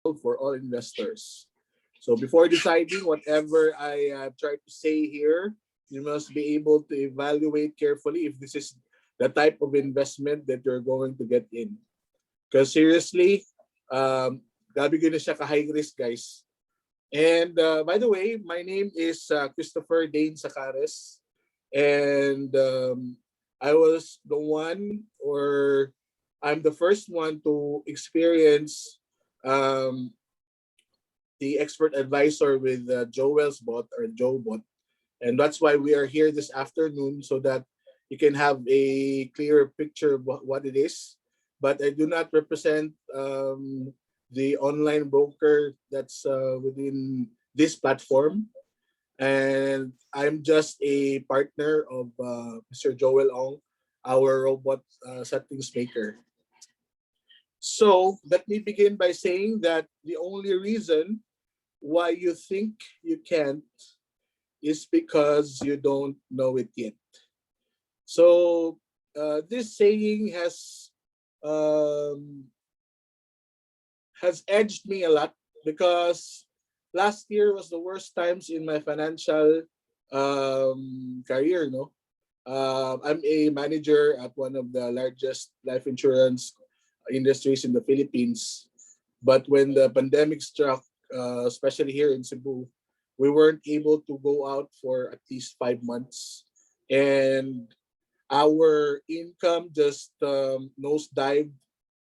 for all investors. So before deciding whatever I try to say here, you must be able to evaluate carefully if this is the type of investment that you're going to get in. Because seriously, grabe ko na siya ka-high risk, guys. And by the way, my name is Christopher Dane Sacares. And I was the one, or I'm the first one to experience um, the expert advisor with Joel's bot or Jobot. And that's why we are here this afternoon, so that you can have a clearer picture of what it is. But I do not represent the online broker that's within this platform. And I'm just a partner of Mr. Joel Ong, our robot settings maker. So let me begin by saying that the only reason why you think you can't is because you don't know it yet. So this saying um, has edged me a lot, because last year was the worst times in my financial career. No, I'm a manager at one of the largest life insurance industries in the Philippines. But when the pandemic struck, especially here in Cebu, we weren't able to go out for at least 5 months, and our income just nosedived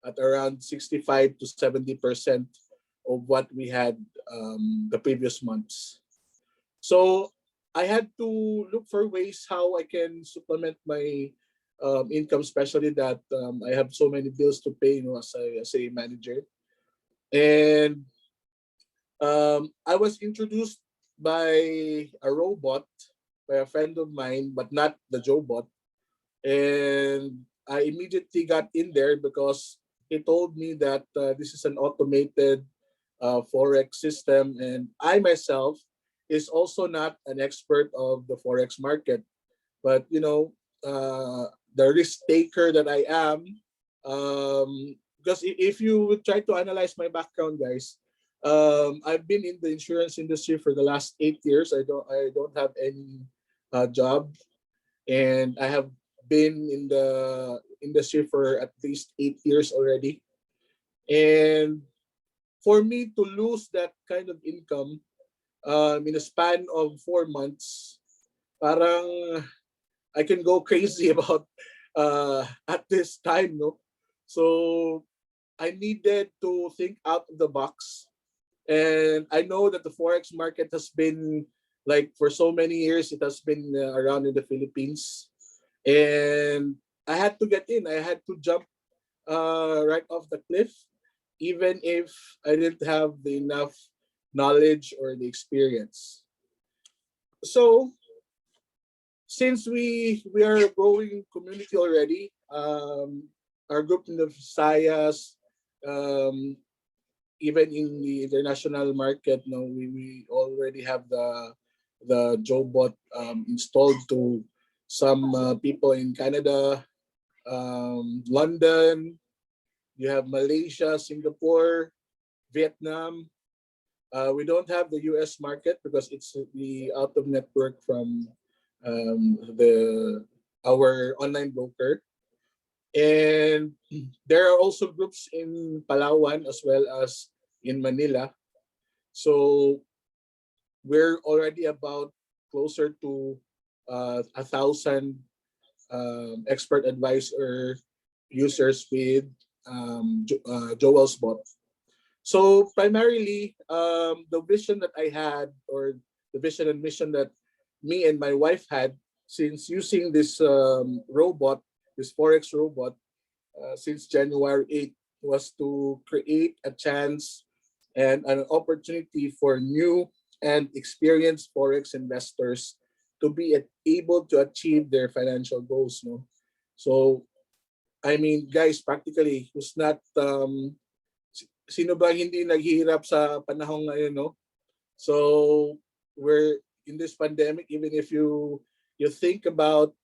at around 65 to 70% of what we had the previous months. So I had to look for ways how I can supplement my income, especially that I have so many bills to pay, as a manager. And I was introduced by a robot, by a friend of mine, but not the Jobot. And I immediately got in there because he told me that this is an automated forex system, and I myself is also not an expert of the forex market. But the risk taker that I am, because if you would try to analyze my background, guys, I've been in the insurance industry for the last 8 years. I don't have any job, and I have been in the industry for at least 8 years already. And for me to lose that kind of income in a span of 4 months, parang I can go crazy about at this time, no? So I needed to think out of the box. And I know that the forex market has been, like, for so many years, it has been around in the Philippines. And I had to get in. I had to jump right off the cliff, even if I didn't have the enough knowledge or the experience. So since we are a growing community already, our group in the Visayas, um, even in the international market, no, we already have the Jobot installed to some people in Canada, London. You have Malaysia, Singapore, Vietnam. We don't have the US market because it's the out of network from the our online broker. And there are also groups in Palawan as well as in Manila. So we're already about closer to 1,000 expert advisor users with Joel's bot. So primarily, the vision that I had, or the vision and mission that me and my wife had, since using this robot, this Forex robot, since January 8th, was to create a chance and an opportunity for new and experienced Forex investors to be able to achieve their financial goals. No? So, I mean, guys, practically, who's not, sino ba hindi naghihirap sa panahon ngayon, no? So, we're in this pandemic, even if you think about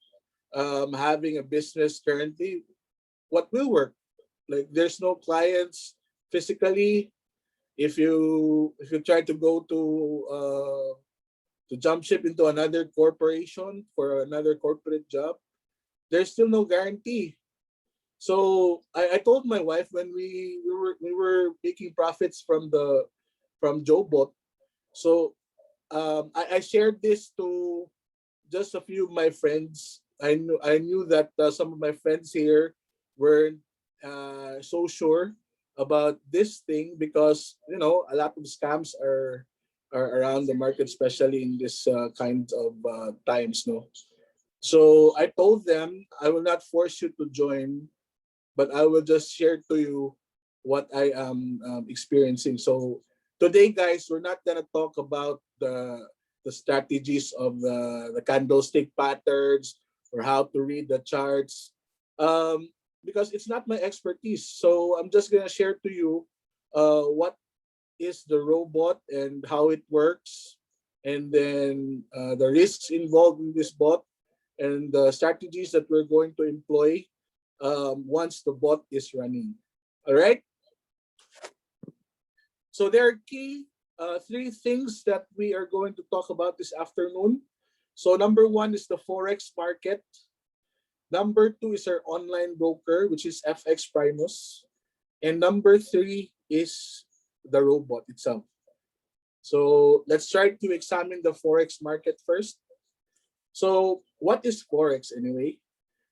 having a business currently, what will work? Like, there's no clients physically. if you try to go to jump ship into another corporation for another corporate job, there's still no guarantee. So I told my wife when we were making profits from Jobot. So I shared this to just a few of my friends. I knew that some of my friends here weren't so sure about this thing because a lot of scams are around the market, especially in this kind of times. No, so I told them I will not force you to join, but I will just share to you what I am experiencing. So today, guys, we're not gonna talk about the strategies of the candlestick patterns or how to read the charts, because it's not my expertise. So I'm just gonna share to you what is the robot and how it works, and then the risks involved in this bot, and the strategies that we're going to employ once the bot is running. All right. So there are key three things that we are going to talk about this afternoon. So number one is the forex market. Number two is our online broker, which is FX Primus, and number three is the robot itself. So let's try to examine the forex market first. So what is forex anyway?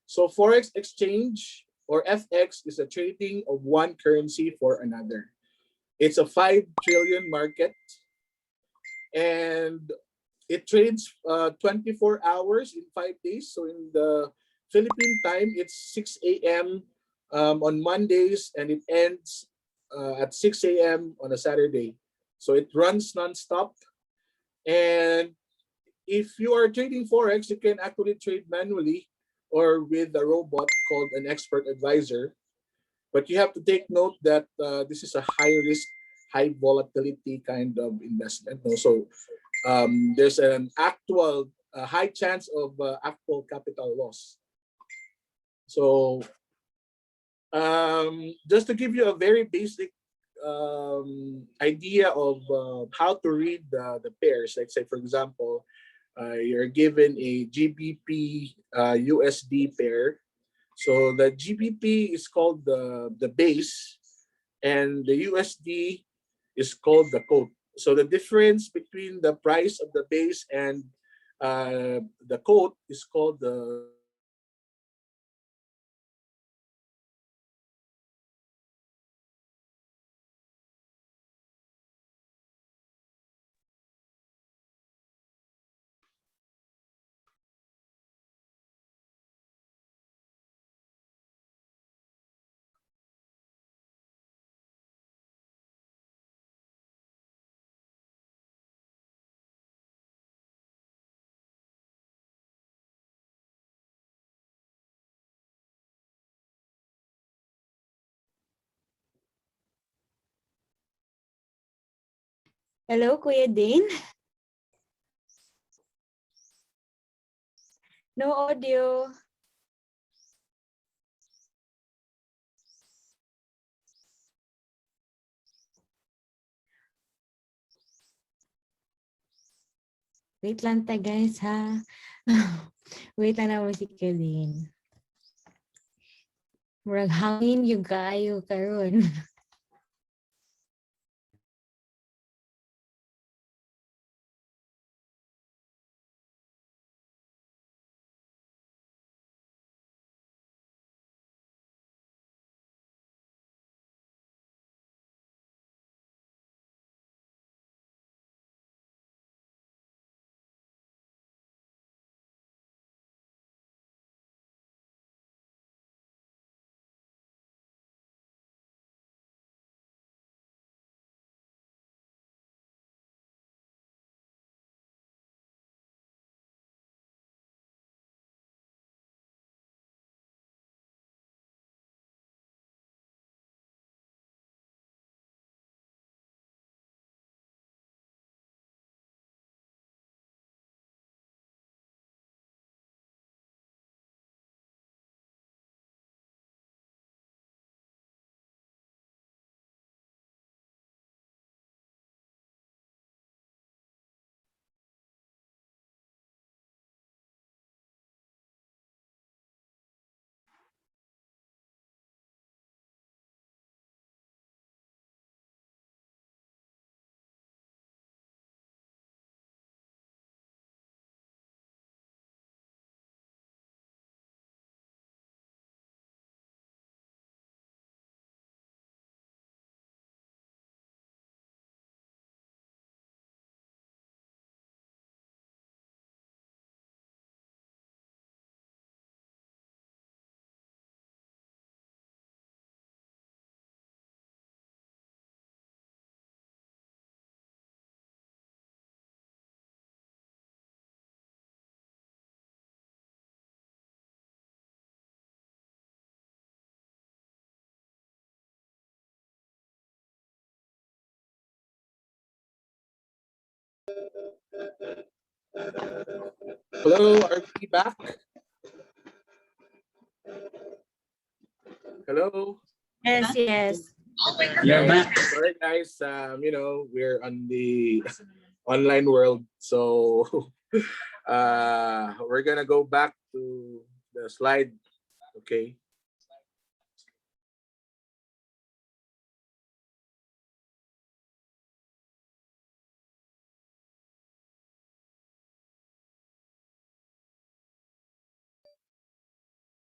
So forex exchange or FX is a trading of one currency for another. It's a 5 trillion market, and it trades 24 hours in 5 days. So in the Philippine time, it's 6 a.m. On Mondays, and it ends at 6 a.m. on a Saturday. So it runs nonstop. And if you are trading forex, you can actually trade manually or with a robot called an expert advisor. But you have to take note that this is a high risk, high volatility kind of investment. No? So there's an actual high chance of actual capital loss. So just to give you a very basic idea of how to read the pairs, like say for example, you're given a GBP USD pair. So the GBP is called the base, and the USD is called the quote. So the difference between the price of the base and the quote is called the Hello, Kuya Dane? No audio. Wait lang ta guys ha. Wait lang naman si Kuya Dane. Murag hangin yung kayo karon. Hello, are we back? Hello. Yes, yes. You're Okay. back. Sorry, guys. We're on the online world, so we're gonna go back to the slide. Okay.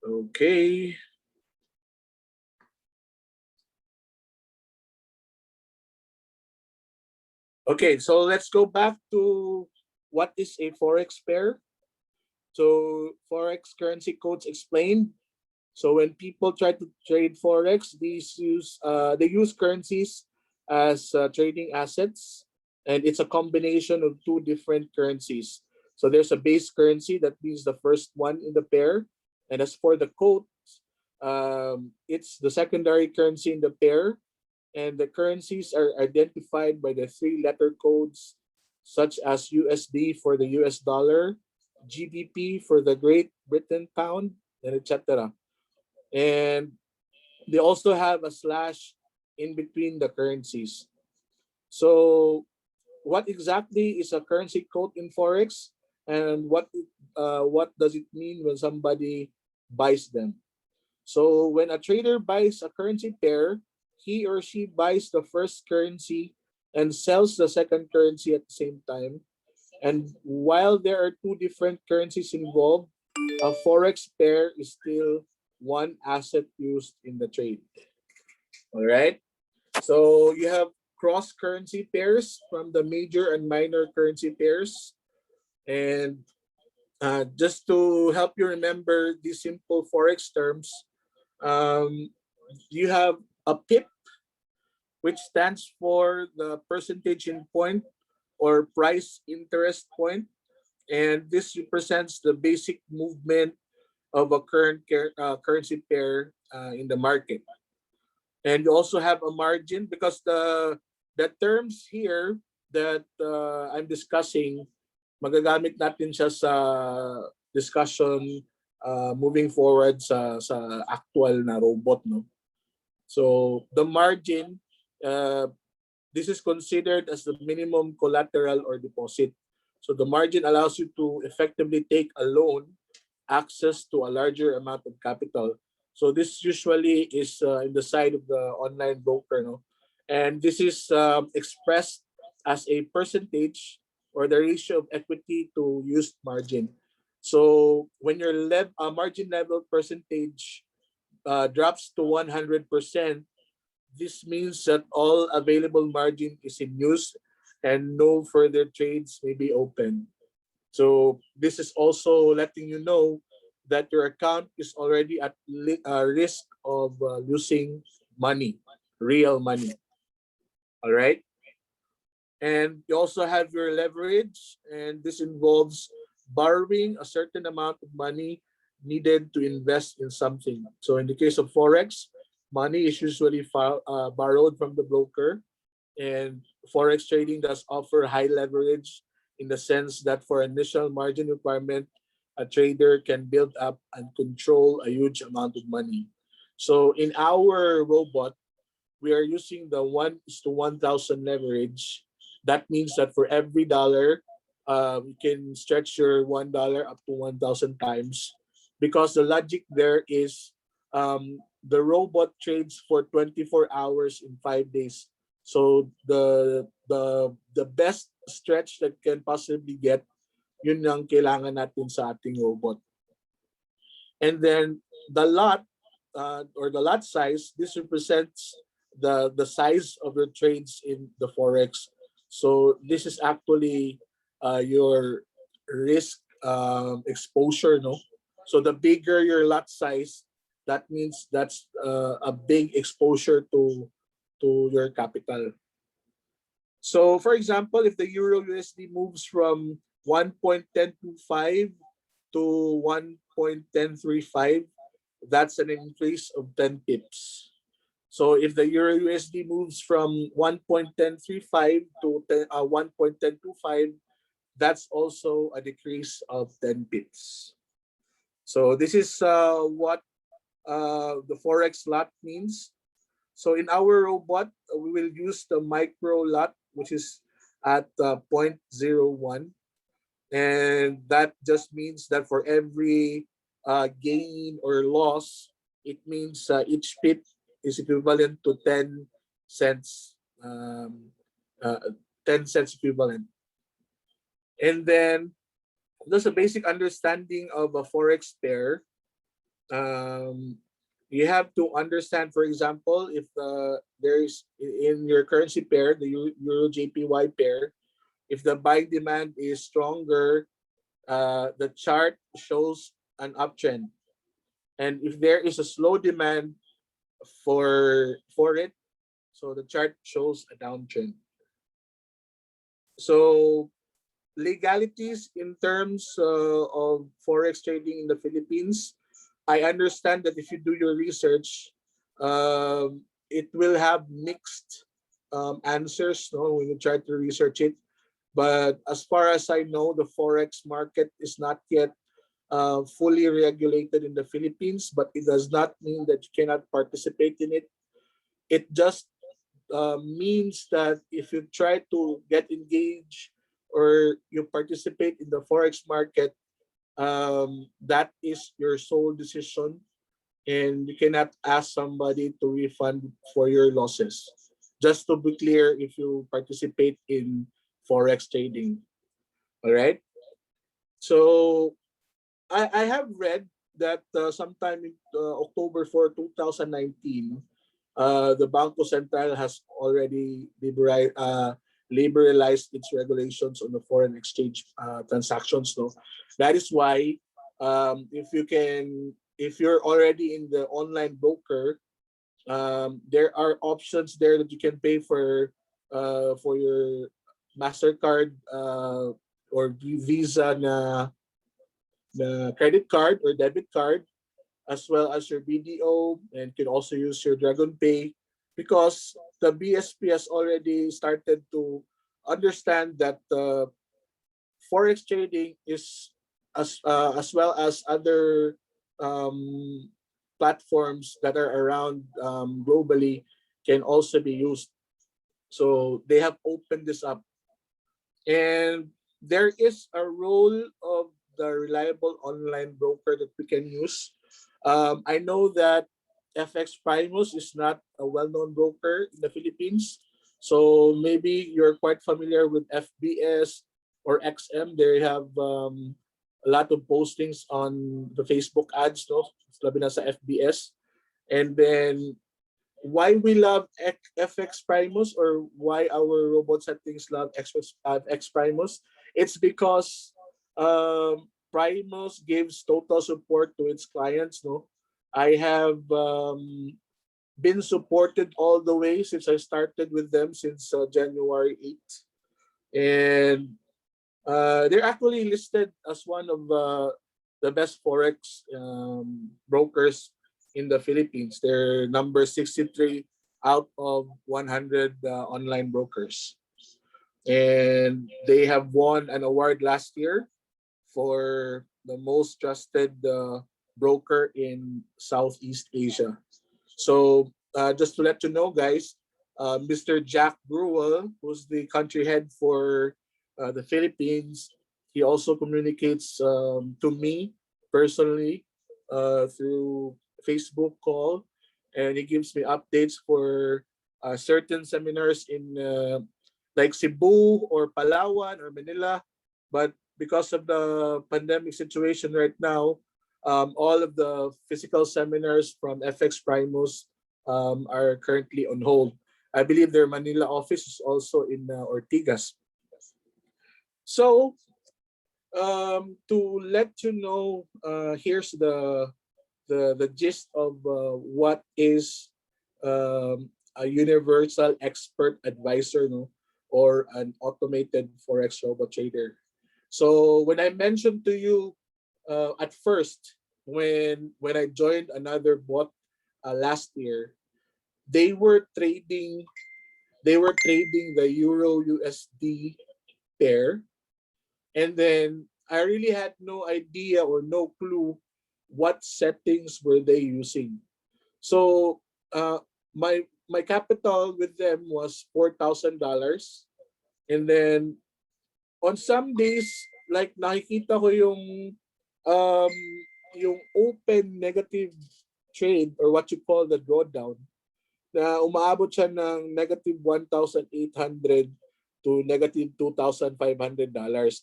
Okay. Okay. So let's go back to what is a forex pair. So forex currency codes explained. So when people try to trade forex, they use currencies as trading assets, and it's a combination of two different currencies. So there's a base currency that means the first one in the pair, and as for the quote, it's the secondary currency in the pair, and the currencies are identified by the three-letter codes, such as USD for the US dollar, GBP for the Great Britain pound, and etc. And they also have a slash in between the currencies. So, what exactly is a currency code in forex, and what does it mean when somebody buys them? So, when a trader buys a currency pair, he or she buys the first currency and sells the second currency at the same time. And while there are two different currencies involved, a forex pair is still one asset used in the trade. All right. So you have cross currency pairs from the major and minor currency pairs. And just to help you remember these simple forex terms, um, you have a PIP, which stands for the percentage in point or price interest point, and this represents the basic movement of a currency pair in the market. And you also have a margin because the terms here that I'm discussing, magagamit natin siya sa discussion moving forward sa actual na robot, no. So the margin, uh, this is considered as the minimum collateral or deposit. So the margin allows you to effectively take a loan access to a larger amount of capital. So this usually is in the side of the online broker, no? And this is expressed as a percentage or the ratio of equity to used margin. So when your margin level percentage drops to 100%, this means that all available margin is in use and no further trades may be open. So this is also letting you know that your account is already at risk of losing money, real money. All right. And you also have your leverage, and this involves borrowing a certain amount of money needed to invest in something. So in the case of forex, money is usually borrowed from the broker, and forex trading does offer high leverage in the sense that for initial margin requirement, a trader can build up and control a huge amount of money. So in our robot, we are using the 1:1,000 leverage. That means that for every dollar, you can stretch your $1 up to 1,000 times, because the logic there is the robot trades for 24 hours in 5 days. So the best stretch that can possibly get, yun ang kailangan natin sa ating robot. And then the lot or the lot size, this represents the size of your trades in the forex. So this is actually your risk exposure, no. So the bigger your lot size, that means that's a big exposure to your capital. So for example, if the euro USD moves from 1.1025 to 1.1035, that's an increase of 10 pips. So if the Euro USD moves from 1.1035 to 1.1025, that's also a decrease of 10 pips. So this is what the Forex lot means. So in our robot, we will use the micro lot, which is at zero point zero 0.01. And that just means that for every gain or loss, it means each pip is equivalent to 10 cents, um, 10 cents equivalent. And then there's a basic understanding of a Forex pair. Um, you have to understand, for example, if there's in your currency pair, the Euro JPY pair, if the buying demand is stronger, the chart shows an uptrend. And if there is a slow demand for it, so the chart shows a downtrend. So legalities in terms of forex trading in the Philippines, I understand that if you do your research, it will have mixed answers, no, when you try to research it. But as far as I know, the forex market is not yet fully regulated in the Philippines, but it does not mean that you cannot participate in it. It just means that if you try to get engaged or you participate in the forex market, that is your sole decision, and you cannot ask somebody to refund for your losses. Just to be clear, if you participate in forex trading, all right. So I have read that sometime in October 4, 2019, the Banco Central has already liberalized its regulations on the foreign exchange transactions. No, that is why if you're already in the online broker, there are options there that you can pay for your Mastercard or Visa na credit card or debit card, as well as your BDO, and can also use your Dragon Pay, because the BSP has already started to understand that forex trading is as well as other um, platforms that are around globally can also be used. So they have opened this up, and there is a role of the reliable online broker that we can use. I know that FX Primus is not a well-known broker in the Philippines, so maybe you're quite familiar with FBS or XM. They have a lot of postings on the Facebook ads, no? Labi na sa FBS. And then why we love FX Primus, or why our robot settings love X Primus, it's because Primus gives total support to its clients. No, I have been supported all the way since I started with them since January 8th, and they're actually listed as one of the best forex brokers in the Philippines. They're number 63 out of 100 online brokers. And they have won an award last year for the most trusted broker in Southeast Asia. So just to let you know, guys, Mr. Jack Brewell, who's the country head for the Philippines, he also communicates to me personally through Facebook call, and he gives me updates for certain seminars in like Cebu or Palawan or Manila. But because of the pandemic situation right now, all of the physical seminars from FX Primus are currently on hold. I believe their Manila office is also in Ortigas. So to let you know, here's the gist of what is a universal expert advisor, no, or an automated forex robot trader. So when I mentioned to you at first, when I joined another bot last year, they were trading the Euro USD pair, and then I really had no idea or no clue what settings were they using. So my capital with them was $4,000, and then on some days, like nakikita ko um yung open negative trade, or what you call the drawdown, na umaabot siya ng negative 1,800 to negative $2,500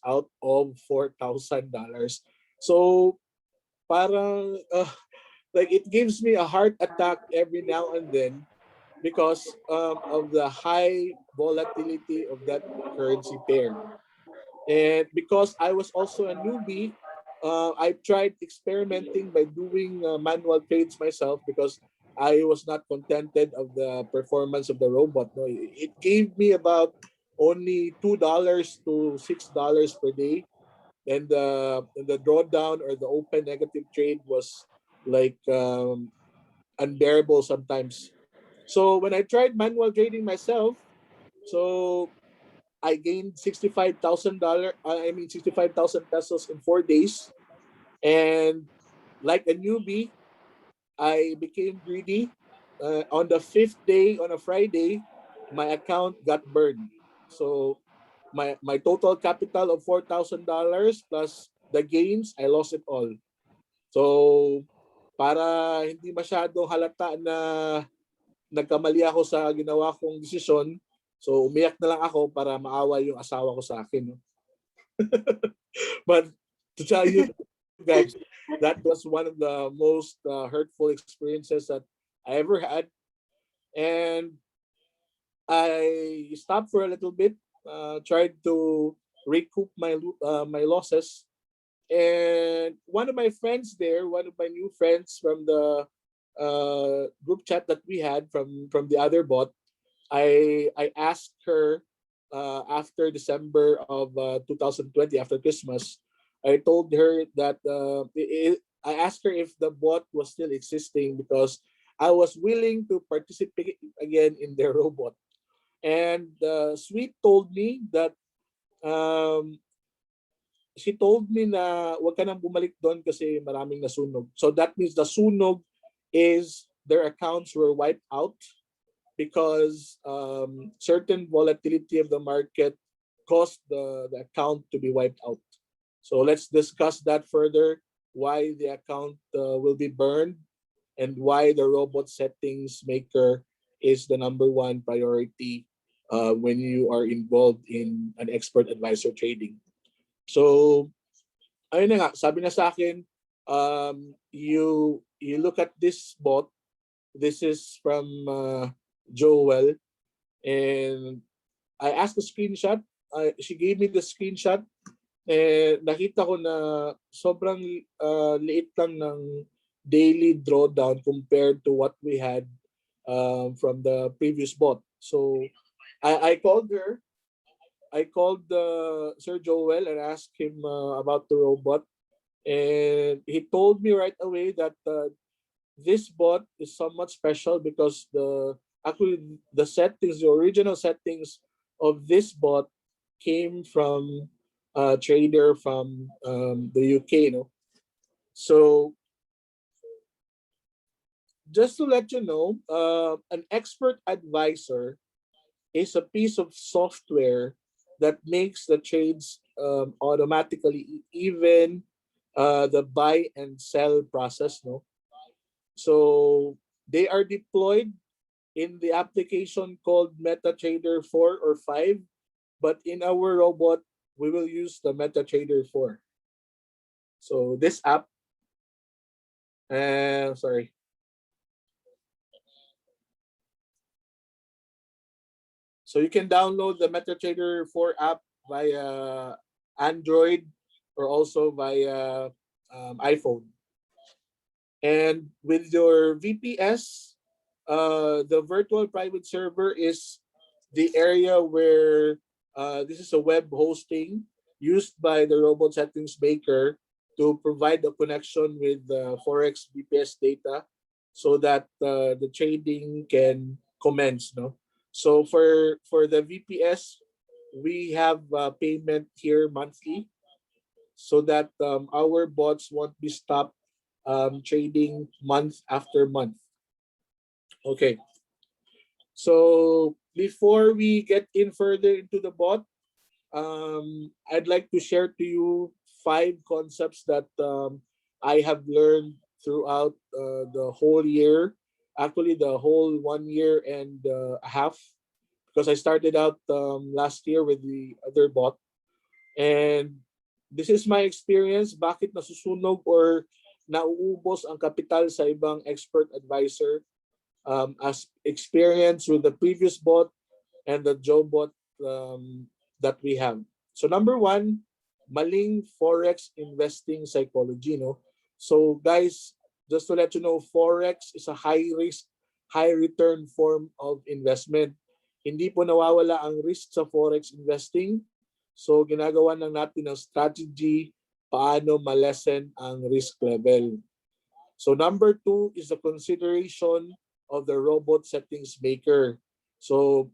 out of $4,000. So parang like it gives me a heart attack every now and then because of the high volatility of that currency pair. And because I was also a newbie, I tried experimenting by doing manual trades myself because I was not contented of the performance of the robot. No, it gave me about only $2 to $6 per day, and the drawdown or the open negative trade was like unbearable sometimes. So when I tried manual trading myself, so I gained $65,000. I mean 65,000 pesos in 4 days, and like a newbie, I became greedy. On the fifth day, on a Friday, my account got burned. So my total capital of $4,000 plus the gains, I lost it all. So para hindi masyadong halata na nagkamali ako sa ginawa kong desisyon, so umiyak na lang ako para maawa yung asawa ko sa akin. No? But to tell you guys, that was one of the most hurtful experiences that I ever had. And I stopped for a little bit, tried to recoup my losses. And one of my friends there, one of my new friends from the group chat that we had from the other bot, I asked her after December of 2020, after Christmas. I told her that I asked her if the bot was still existing because I was willing to participate again in their robot. And Sweet told me that um, she told me na wag ka nang bumalik doon kasi maraming nasunog. So that means the sunog is their accounts were wiped out because certain volatility of the market caused the account to be wiped out. So let's discuss that further, why the account will be burned and why the robot settings maker is the number one priority when you are involved in an expert advisor trading. So, ayun na nga, sabi na sa akin, you look at this bot. This is from Joel, and I asked the screenshot. She gave me the screenshot, and nakita ko na sobrang liit lang ng daily drawdown compared to what we had from the previous bot. So I called her. I called Sir Joel and asked him about the robot, and he told me right away that this bot is somewhat special because the settings, the original settings of this bot came from a trader from the UK. So just to let you know, an expert advisor is a piece of software that makes the trades automatically, even the buy and sell process. No, so they are deployed in the application called MetaTrader 4 or 5, but in our robot, we will use the MetaTrader 4. So this app, sorry. So you can download the MetaTrader 4 app via Android or also via iPhone. And with your VPS, the virtual private server is the area where this is a web hosting used by the robot settings maker to provide a connection with the Forex VPS data. so that the trading can commence. No, so for the VPS, we have payment here monthly, so that our bots won't be stopped trading month after month. Okay, so before we get in further into the bot, I'd like to share to you five concepts that I have learned throughout the whole year, actually the whole 1 year and a half, because I started out last year with the other bot. And this is my experience, bakit nasusunog or nauubos ang kapital sa ibang expert advisor, as experience with the previous bot and the Jobot that we have. So number one, maling forex investing psychology. No, so guys, just to let you know, forex is a high risk, high return form of investment. Hindi po nawawala ang risk sa forex investing. So ginagawa lang natin ng strategy paano malesen ang risk level. So number two is the consideration of the robot settings maker. So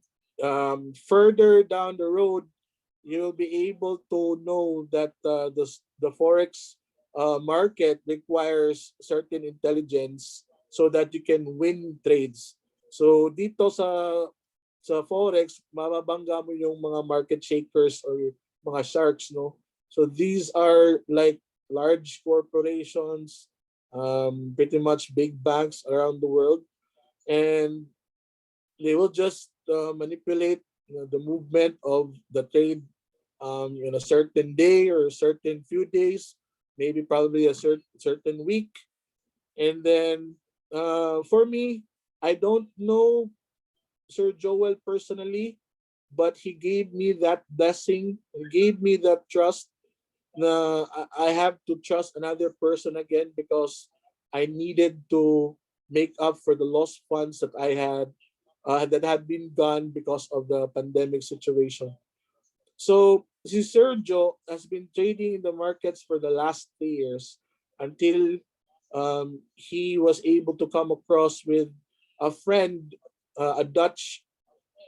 further down the road, you'll be able to know that the forex market requires certain intelligence so that you can win trades. So dito sa forex, mababangga mo yung mga market shakers or mga sharks, no? So these are like large corporations, pretty much big banks around the world, and they will just manipulate, the movement of the trade in a certain day or a certain few days, maybe probably a certain week. And then for me, I don't know Sir Joel personally, but he gave me that blessing, he gave me that trust na I have to trust another person again, because I needed to make up for the lost funds that I had, that had been gone because of the pandemic situation. So si Sergio has been trading in the markets for the last 3 years, until he was able to come across with a friend, a Dutch,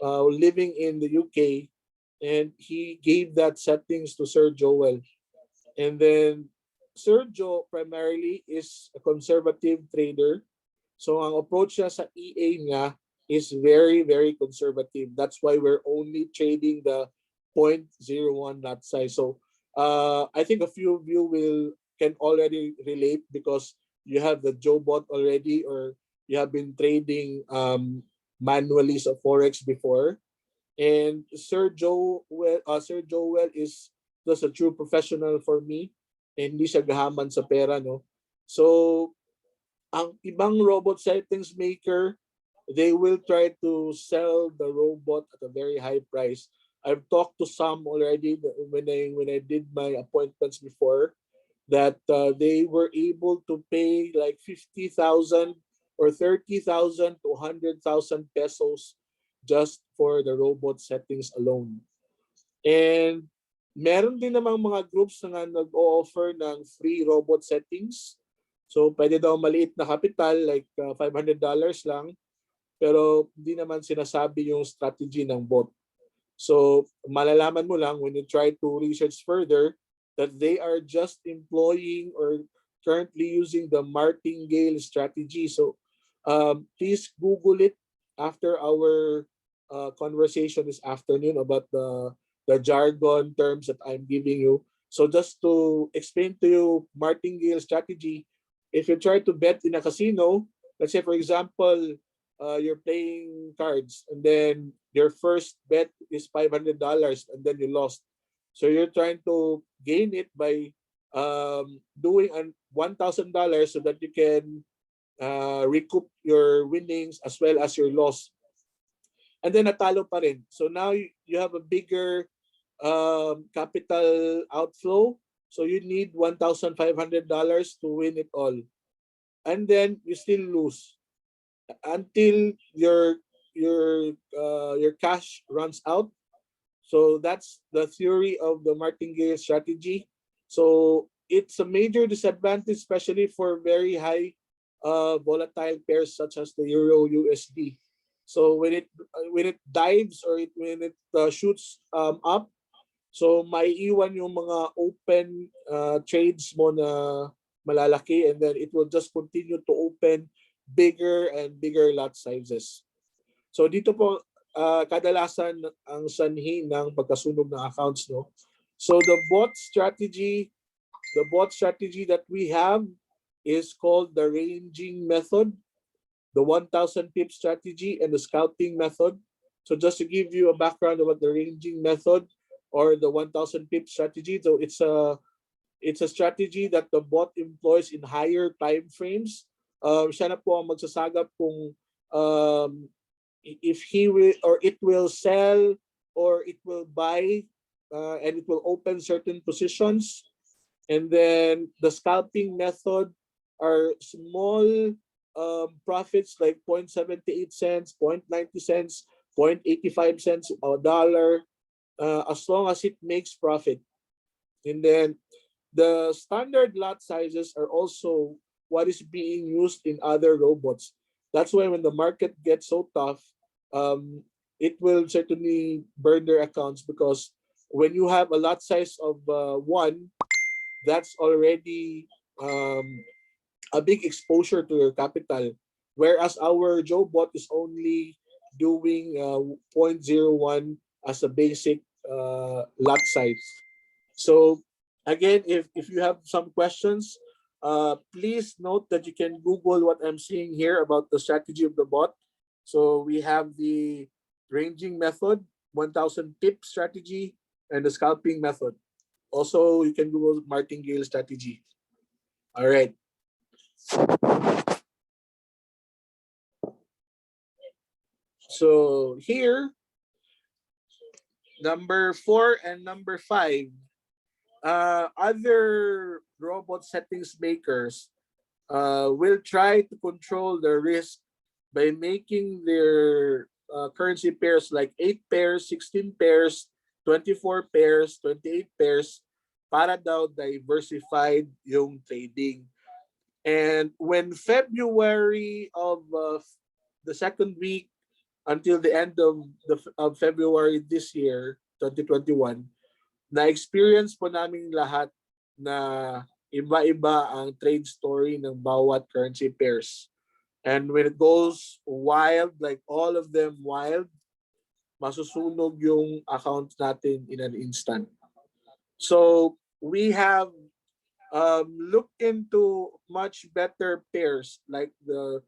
living in the UK, and he gave that settings to Sir Joel. And then Sergio primarily is a conservative trader. So ang approach niya sa EA niya is very, very conservative. That's why we're only trading the 0.01 lot size. So I think a few of you can already relate, because you have the Jobot already, or you have been trading manually sa Forex before. And Sir Joel is just a true professional for me. And hindi siya gahaman sa pera, no? So ang ibang robot settings maker, they will try to sell the robot at a very high price. I've talked to some already when I did my appointments before, that they were able to pay like 50,000 or 30,000 to 100,000 pesos just for the robot settings alone. And meron din namang mga groups na nag-o-offer ng free robot settings. So pwede daw maliit na capital, like $500 lang, pero hindi naman sinasabi yung strategy ng bot. So malalaman mo lang when you try to research further that they are just employing or currently using the martingale strategy. So please Google it after our conversation this afternoon about the jargon terms that I'm giving you. So just to explain to you martingale strategy, if you try to bet in a casino, let's say for example, you're playing cards and then your first bet is $500 and then you lost. So you're trying to gain it by doing $1,000 so that you can recoup your winnings as well as your loss. And then natalo pa rin. So now you have a bigger capital outflow. So you need $1,500 to win it all. And then you still lose until your cash runs out. So that's the theory of the martingale strategy. So it's a major disadvantage, especially for very high volatile pairs such as the Euro USD. So when it dives or when it shoots up, so may iwan yung mga open trades mo na malalaki, and then it will just continue to open bigger and bigger lot sizes. So dito po kadalasan ang sanhi ng pagkasunog ng accounts, no. So the bot strategy that we have is called the ranging method, the 1000 pip strategy, and the scalping method. So just to give you a background about the ranging method or the 1000 pip strategy, so it's a strategy that the bot employs in higher time frames. Siya na po ang magsasagap kung if he will or it will sell or it will buy, and it will open certain positions. And then the scalping method are small profits like 0.78 cents, 0.90 cents, 0.85 cents, a dollar, as long as it makes profit. And then the standard lot sizes are also what is being used in other robots. That's why when the market gets so tough, it will certainly burn their accounts, because when you have a lot size of one, that's already a big exposure to your capital. Whereas our Jobot is only doing 0.01 as a basic lot size. So again, if you have some questions, please note that you can Google what I'm saying here about the strategy of the bot. So we have the ranging method, 1000 pip strategy, and the scalping method. Also, you can Google martingale strategy. All right. So here, number 4 and number 5, other robot settings makers will try to control the risk by making their currency pairs like 8 pairs, 16 pairs, 24 pairs, 28 pairs, para daw diversified yung trading. And when February of the second week until the end of February this year, 2021, na-experience po namin lahat na iba-iba ang trade story ng bawat currency pairs. And when it goes wild, like all of them wild, masusunog yung account natin in an instant. So we have looked into much better pairs like the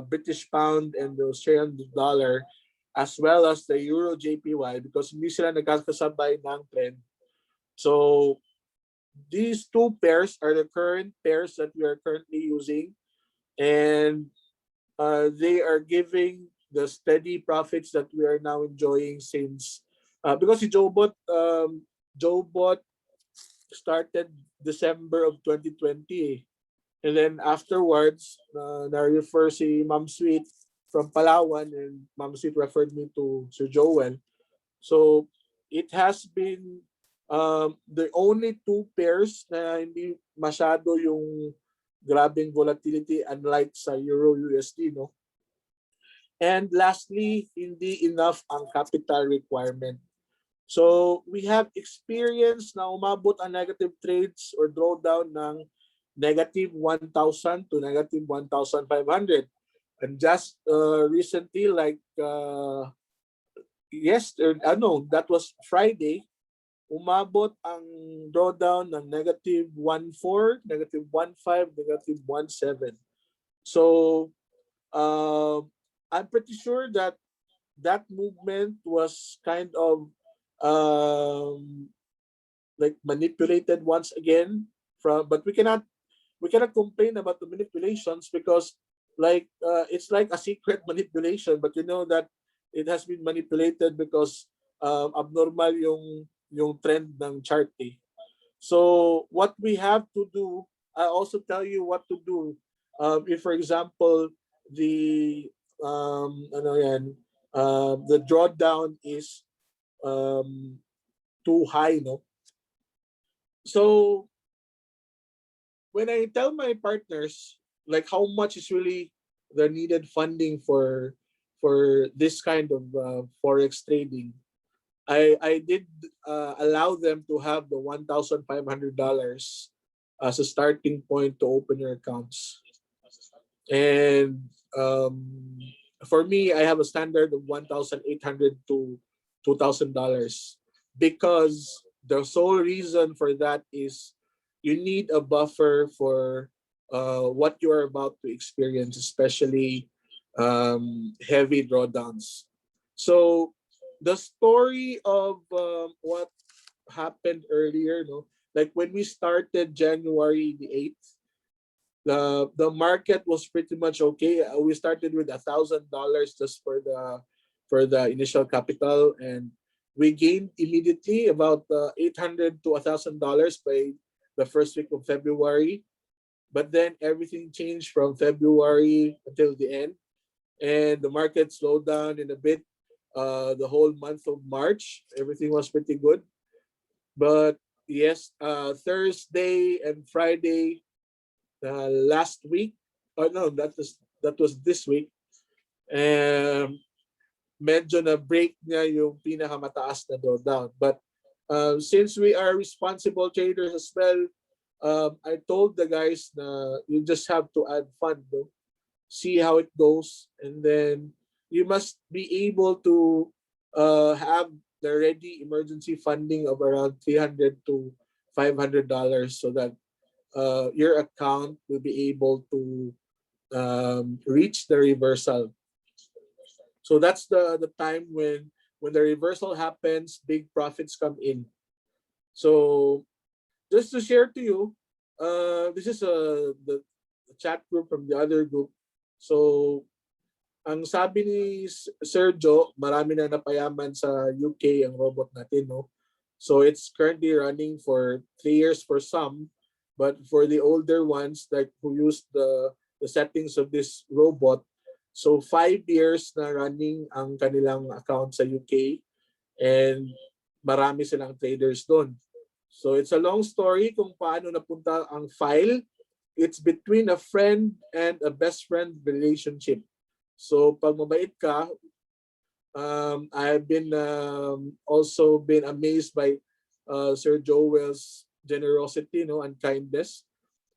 British pound and the Australian dollar, as well as the Euro JPY, because hindi sila nagkakasabay ng trend. So these two pairs are the current pairs that we are currently using, and they are giving the steady profits that we are now enjoying since because si Jobot started December of 2020. And then afterwards, na-refer si Ma'am Sweet from Palawan, and Ma'am Sweet referred me to Sir Joel. So it has been the only two pairs na hindi masyado yung grabing volatility, unlike sa Euro USD, no? And lastly, hindi enough ang capital requirement. So we have experienced na umabot ang negative trades or drawdown ng negative 1,000 to negative 1,500. And just recently, like that was Friday, umabot ang drawdown ng negative 1,4, negative 1,5, negative 1,7. So I'm pretty sure that that movement was kind of like manipulated once again, but we cannot complain about the manipulations, because like it's like a secret manipulation, but you know that it has been manipulated because abnormal yung trend ng chart, eh. So what we have to do, I also tell you what to do if for example the the drawdown is too high, no? So when I tell my partners like how much is really the needed funding for this kind of forex trading. I did allow them to have the $1,500 as a starting point to open your accounts. And for me, I have a standard of 1,800 to $2,000 because the sole reason for that is you need a buffer for what you are about to experience, especially heavy drawdowns. So the story of what happened earlier, no, like when we started January the 8th, the market was pretty much okay. We started with $1,000 just for the initial capital, and we gained immediately about $800 to $1,000 by the first week of February. But then everything changed from February until the end, and the market slowed down in a bit. The whole month of March, everything was pretty good. But yes, Thursday and Friday last week, oh no, that was this week, medyo na break niya yung pinakamataas na drawdown. But since we are responsible traders as well, I told the guys na you just have to add fund, no? See how it goes, and then you must be able to have the ready emergency funding of around $300 to $500 so that your account will be able to reach the reversal. So that's the time when the reversal happens, big profits come in. So just to share to you, this is the chat group from the other group. So ang sabi ni Sergio, marami na napayaman sa UK ang robot natin, no? So it's currently running for 3 years for some, but for the older ones like who use the settings of this robot, so 5 years na running ang kanilang account sa UK, and marami silang traders doon. So it's a long story kung paano napunta ang file. It's between a friend and a best friend relationship. So pag mabait ka, I've been also been amazed by Sir Joel's generosity, no, and kindness.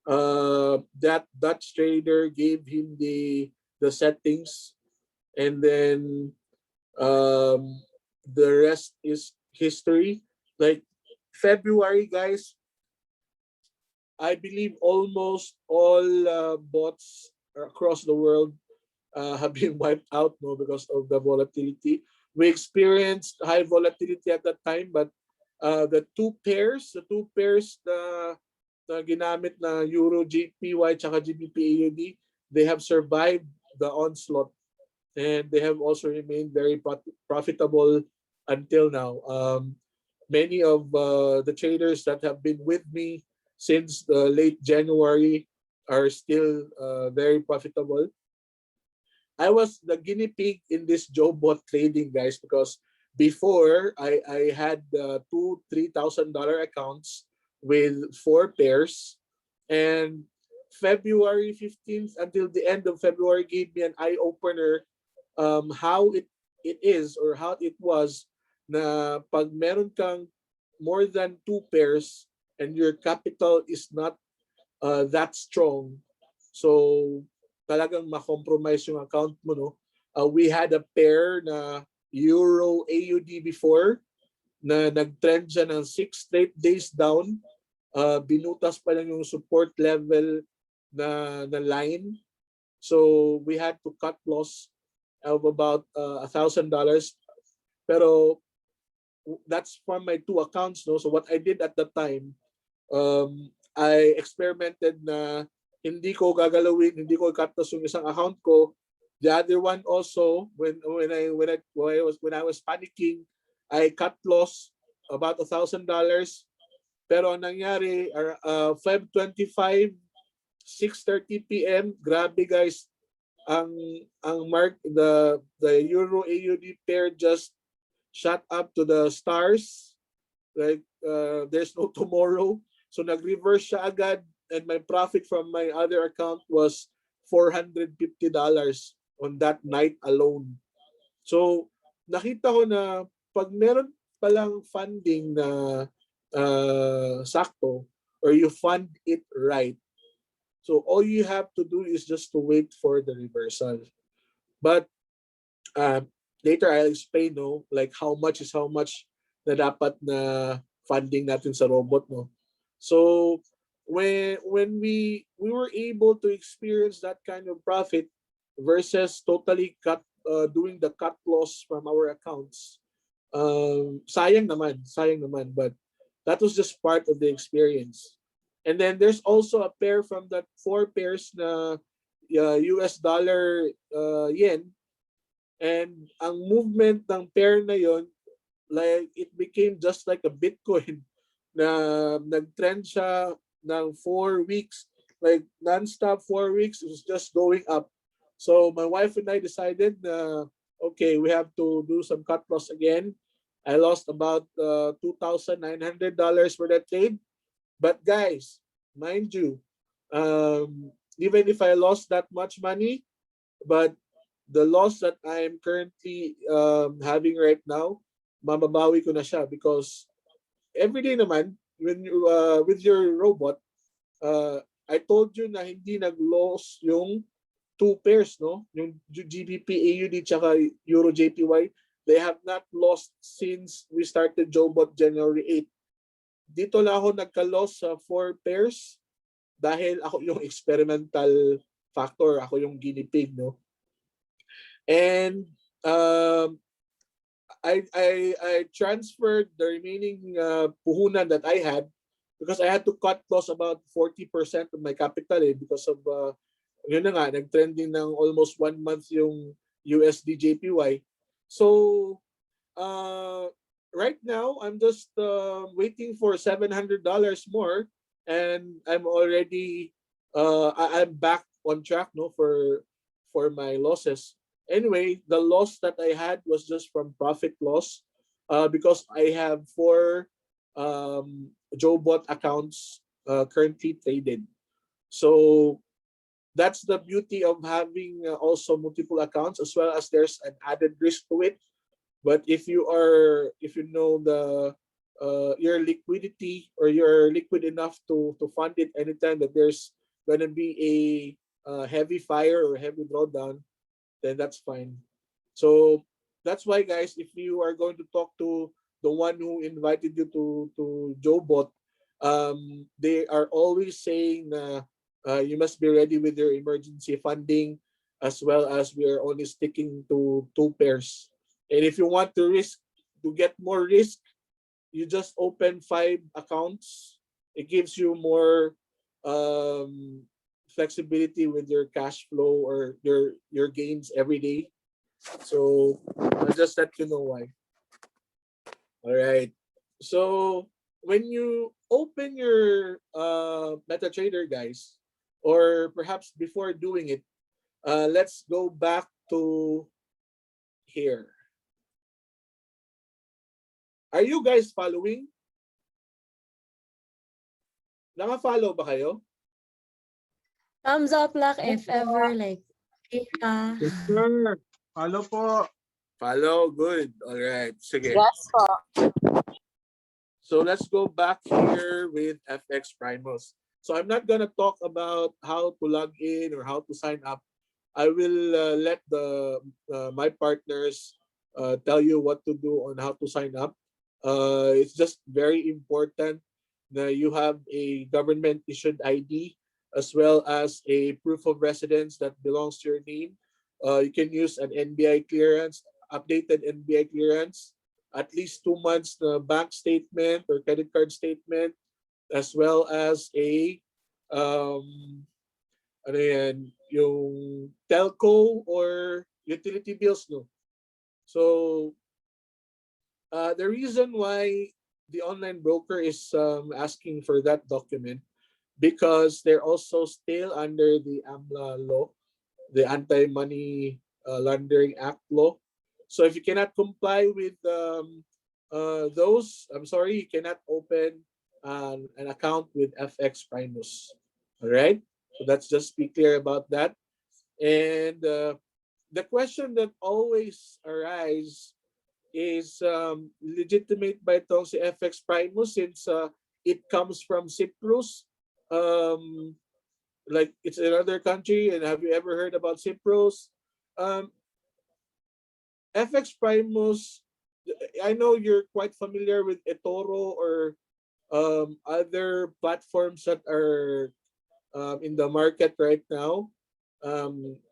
That Dutch trader gave him the settings, and then the rest is history. Like February, guys, I believe almost all bots across the world have been wiped out, no, because of the volatility. We experienced high volatility at that time, but the two pairs na ginamit na Euro JPY tsaka GBP AUD, they have survived the onslaught, and they have also remained very profitable until now. Many of the traders that have been with me since late January are still very profitable. I was the guinea pig in this Jobot trading, guys, because before I had two $3,000 accounts with 4 pairs, and February 15th until the end of February gave me an eye opener how it is or how it was na pag meron kang more than 2 pairs and your capital is not that strong, so talagang ma-compromise yung account mo, no? We had a pair na Euro AUD before na nag-trend siya ng 6 straight days down. Binutas pa lang yung support level na line. So we had to cut loss of about $1,000. Pero that's from my 2 accounts, no? So what I did at the time, I experimented na hindi ko gagalawin, hindi ko cut loss yung isang account ko. The other one also, when I was panicking, I cut loss about $1,000. Pero ang nangyari, 5:25, 6:30 p.m. Grabe, guys, ang the Euro AUD pair just shot up to the stars, like there's no tomorrow. So nag-reverse siya agad, and my profit from my other account was $450 on that night alone. So nakita ko na pag meron palang funding na sakto, or you fund it right, so all you have to do is just to wait for the reversal. But later I'll explain, no, like how much is how much na dapat na funding natin sa robot, no. So when we were able to experience that kind of profit versus totally doing the cut loss from our accounts, sayang naman, but that was just part of the experience. And then there's also a pair from that four pairs na US dollar yen, and ang movement ng pair na yon, like it became just like a Bitcoin na nag-trend siya ng 4 weeks, like non-stop 4 weeks, it was just going up. So my wife and I decided na okay, we have to do some cut loss again. I lost about $2,900 for that trade. But guys, mind you, even if I lost that much money, but the loss that I am currently having right now, mababawi ko na siya, because every day naman when you with your robot, I told you na hindi nag-loss yung two pairs, no? Yung GBP AUD tsaka Euro JPY, they have not lost since we started Jobot January 8. Dito lang ako nagka-loss sa four pairs dahil ako yung experimental factor, ako yung guinea pig, no? And I transferred the remaining puhunan that I had, because I had to cut loss about 40% of my capital, because of yun na nga, nag-trending ng almost 1 month yung USD JPY. So right now I'm just waiting for $700 more, and I'm already I'm back on track, no, for my losses. Anyway, the loss that I had was just from profit loss, because I have four Jobot accounts currently traded. So that's the beauty of having also multiple accounts, as well as there's an added risk to it. But if you know the your liquidity, or you're liquid enough to fund it anytime that there's gonna be a heavy fire or heavy drawdown, then that's fine. So that's why, guys, if you are going to talk to the one who invited you to Jobot, they are always saying you must be ready with your emergency funding, as well as we are only sticking to two pairs. And if you want to get more risk, you just open 5 accounts. It gives you more flexibility with your cash flow or your gains every day. So I'll just let you know why. All right. So when you open your MetaTrader, guys, or perhaps before doing it, let's go back to here. Are you guys following? Naka-follow ba kayo? Thumbs up lang if ever, like, ka. Sir, follow po. Follow, good. All right. Sige. Yes po. So let's go back here with FX Primals. So I'm not gonna talk about how to log in or how to sign up. I will let my partners tell you what to do on how to sign up. It's just very important that you have a government issued ID, as well as a proof of residence that belongs to your name. You can use an NBI clearance, updated NBI clearance, at least 2 months bank statement or credit card statement, as well as a ano yan, yung telco or utility bills, no. So the reason why the online broker is asking for that document, because they're also still under the AMLA law, the Anti-Money Laundering Act law. So if you cannot comply with those, I'm sorry, you cannot open an account with FX Primus. All right. So let's just be clear about that. And the question that always arises is legitimate ba itong si FX Primus since it comes from Cyprus? Um, like it's another country, and have you ever heard about Cyprus? Um, FX Primus, I know you're quite familiar with eToro or other platforms that are in the market right now.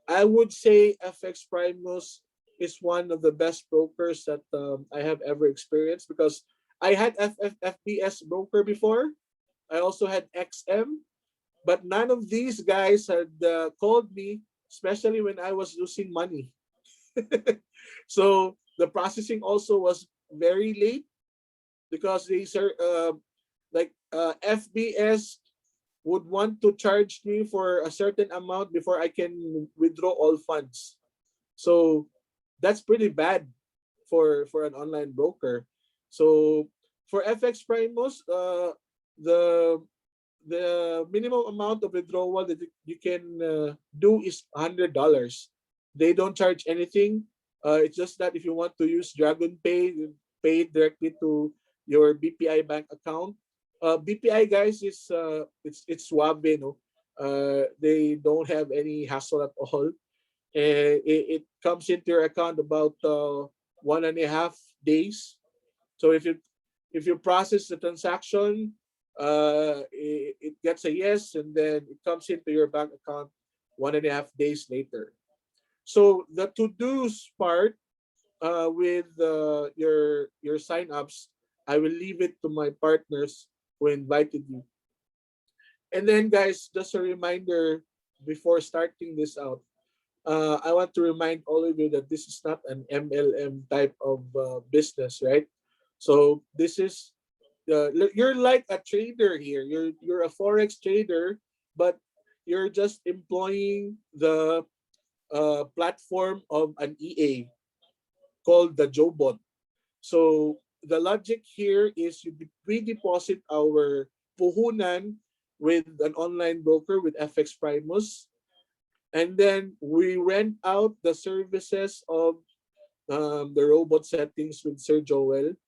I would say FX Primus is one of the best brokers that I have ever experienced because I had FBS broker before. I also had XM, but none of these guys had called me, especially when I was losing money. So the processing also was very late because these are FBS would want to charge me for a certain amount before I can withdraw all funds. So that's pretty bad for an online broker. So for FX Primos, the the minimum amount of withdrawal that you can do is $100. They don't charge anything. It's just that if you want to use Dragon Pay, you pay it directly to your BPI bank account. BPI guys is it's suave, no. They don't have any hassle at all. It comes into your account about 1.5 days. So if you process the transaction, it gets a yes, and then it comes into your bank account 1.5 days later. So the to dos part with your sign ups, I will leave it to my partners who invited you. And then, guys, just a reminder before starting this out, I want to remind all of you that this is not an MLM type of business, right? So this is you're like a trader here. You're a forex trader, but you're just employing the platform of an EA called the Jobot. So the logic here is we deposit our puhunan with an online broker with FX Primus, and then we rent out the services of the robot settings with Sir Joel,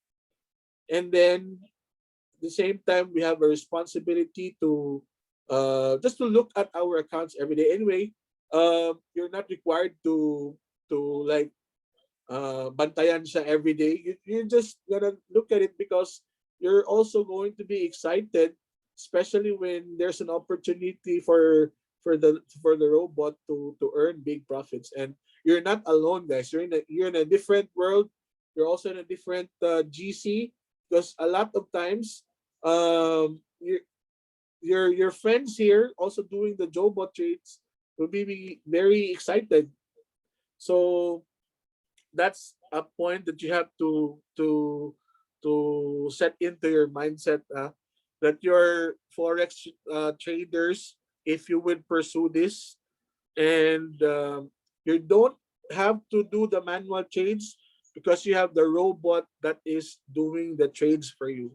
and then at the same time we have a responsibility to just to look at our accounts every day. Anyway, you're not required to like bantayan siya every day. You're just gonna look at it because you're also going to be excited, especially when there's an opportunity for the robot to earn big profits. And you're not alone, guys. You're in a different world. You're also in a different GC because a lot of times your friends here also doing the Jobot trades will be very excited. So that's a point that you have to set into your mindset that your forex traders, if you would pursue this, and you don't have to do the manual trades because you have the robot that is doing the trades for you.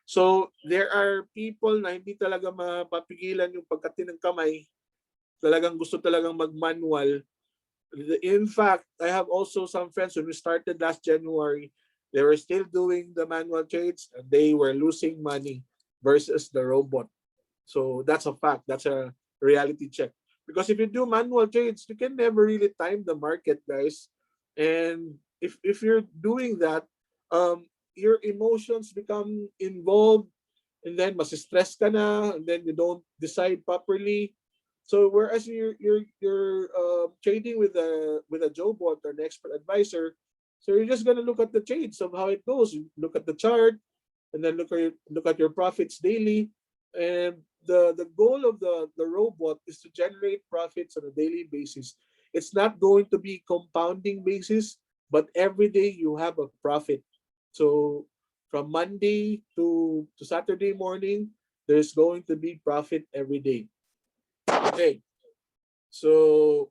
So there are people na hindi talaga mapapigilan yung pagkati ng kamay, talagang gusto talagang mag-manual. In fact, I have also some friends when we started last January, they were still doing the manual trades and they were losing money versus the robot. So that's a fact. That's a reality check. Because if you do manual trades, you can never really time the market, guys. And if you're doing that, your emotions become involved, and then mas-stress ka na, and then you don't decide properly. So whereas you're trading with a Joe bot or an expert advisor, so you're just gonna look at the trades of how it goes. You look at the chart, and then look at your profits daily. And the goal of the robot is to generate profits on a daily basis. It's not going to be compounding basis, but every day you have a profit. So from Monday to Saturday morning, there's going to be profit every day. Okay. So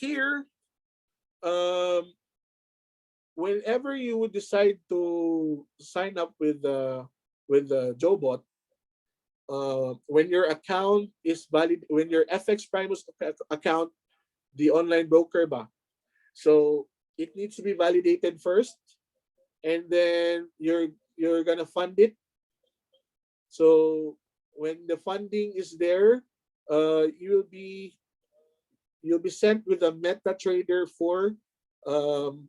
here, um, whenever you would decide to sign up with Jobot, when your account is valid, when your FX Primus account the online broker ba. So it needs to be validated first, and then you're gonna fund it. So when the funding is there, you'll be sent with a MetaTrader 4 um,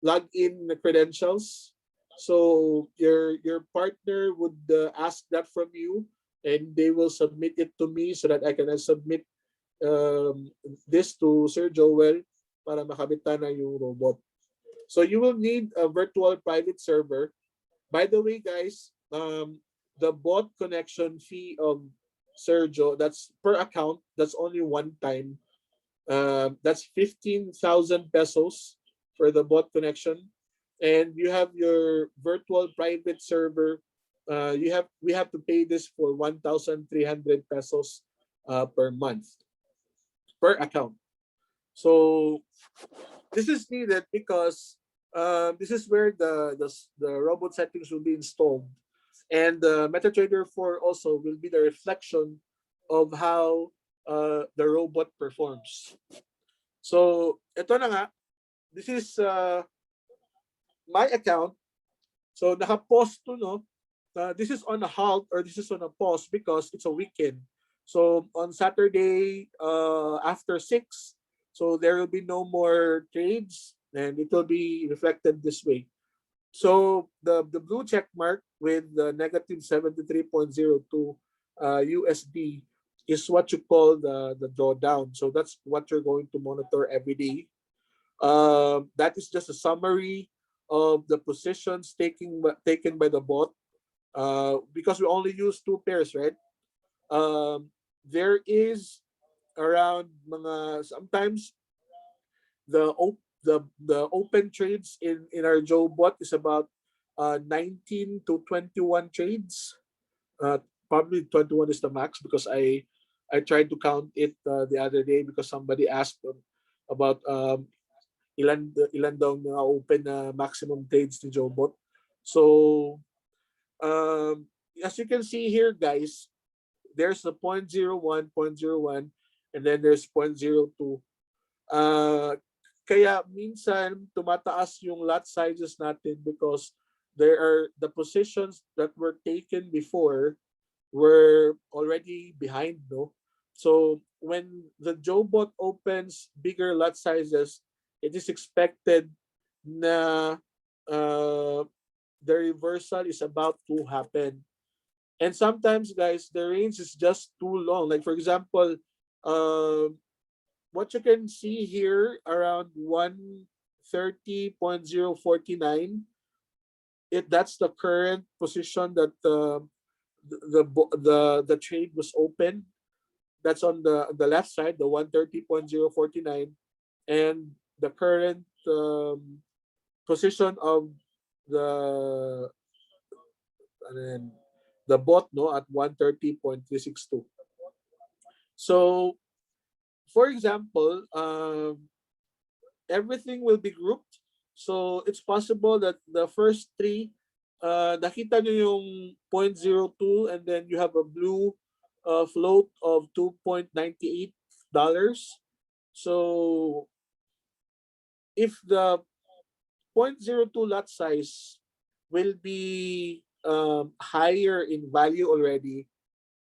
login credentials. So your partner would ask that from you, and they will submit it to me so that I can submit um, this to Sir Joel para makabitan na yung robot. So you will need a virtual private server. By the way, guys, the bot connection fee of Sergio, that's per account. That's only one time. That's 15,000 pesos for the bot connection, and you have your virtual private server. We have to pay this for 1,300 pesos per month per account. So this is needed because this is where the robot settings will be installed, and the MetaTrader 4 also will be the reflection of how the robot performs. So ito na nga, this is my account. So naka-pause to, no? This is on a halt, or this is on a pause because it's a weekend. So on Saturday after 6, so there will be no more trades, and it will be reflected this way. So the blue check mark with the negative 73.02 USD is what you call the drawdown. So that's what you're going to monitor every day. That is just a summary of the positions taken by the bot. Because we only use two pairs, right? There is around mga sometimes the open trades in our Jobot is about 19 to 21 trades. Probably 21 is the max because I tried to count it the other day because somebody asked about ilan daw mga open na maximum trades ni Jobot. So as you can see here, guys, there's the 0.01, 0.01, and then there's 0.02. Kaya minsan tumataas yung lot sizes natin because there are the positions that were taken before were already behind, no? So when the Jobot opens bigger lot sizes, it is expected na the reversal is about to happen. And sometimes, guys, the range is just too long. Like for example, what you can see here around 130.049, that's the current position that the trade was open. That's on the left side, the 130.049, and the current position of the and the bot, no, at 130.362. So for example, everything will be grouped. So it's possible that the first three, nakita nyo yung 0.02, and then you have a blue float of $2.98. So if the 0.02 lot size will be higher in value already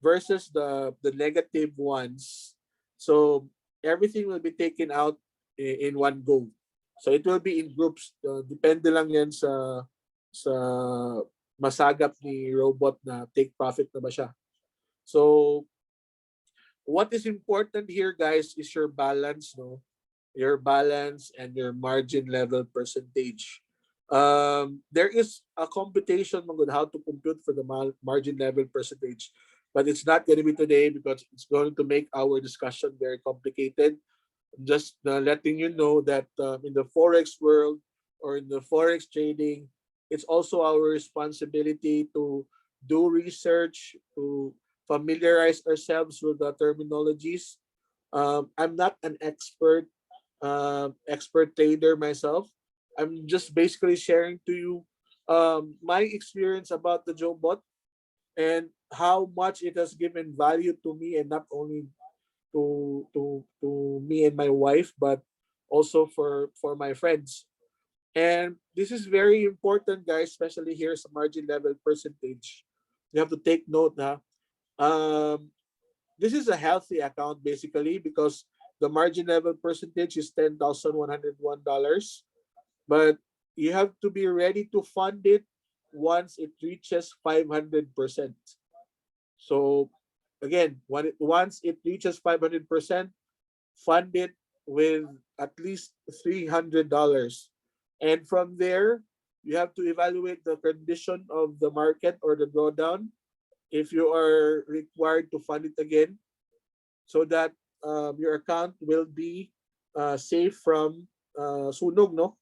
versus the negative ones, so everything will be taken out in one go. So it will be in groups. Depende lang yan sa masagap ni robot na take profit na ba siya. So what is important here, guys, is your balance, no? Your balance and your margin level percentage. There is a computation on how to compute for the margin level percentage, but it's not going to be today because it's going to make our discussion very complicated. Just letting you know that in the forex world or in the forex trading, it's also our responsibility to do research, to familiarize ourselves with the terminologies. I'm not an expert trader myself. I'm just basically sharing to you my experience about the Jobot and how much it has given value to me, and not only to me and my wife, but also for my friends. And this is very important, guys, especially here sa margin level percentage. You have to take note na this is a healthy account basically because the margin level percentage is $10,101, but you have to be ready to fund it once it reaches 500%. So again, once it reaches 500%, fund it with at least $300. And from there, you have to evaluate the condition of the market or the drawdown if you are required to fund it again so that your account will be safe from sunog, no?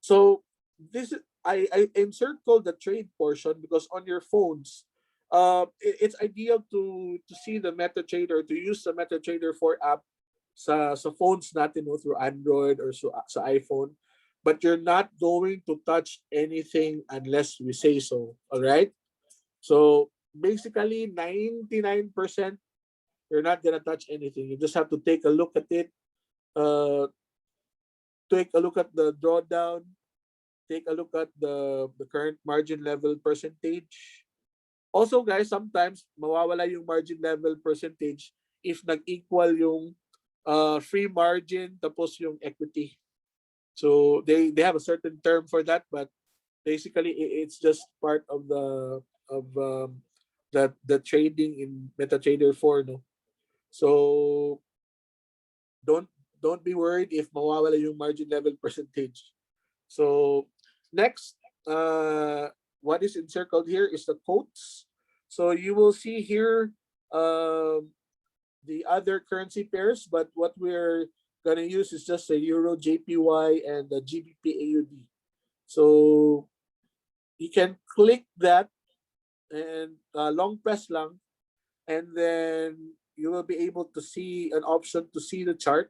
So this I encircled the trade portion because on your phones, it's ideal to see the MetaTrader, to use the MetaTrader 4 app sa phones natin, no, through Android or sa iPhone. But you're not going to touch anything unless we say so. All right. So basically, 99% you're not gonna touch anything. You just have to take a look at it. Uh, take a look at the drawdown, take a look at the current margin level percentage. Also guys, sometimes mawawala yung margin level percentage if nag-equal yung free margin tapos yung equity. So they have a certain term for that, but basically it's just part of of the trading in MetaTrader 4, no. So don't don't be worried if mawawala yung margin level percentage. So next, what is encircled here is the quotes. So you will see here the other currency pairs, but what we're gonna use is just the Euro JPY and the GBP AUD. So you can click that and long press lang, and then you will be able to see an option to see the chart.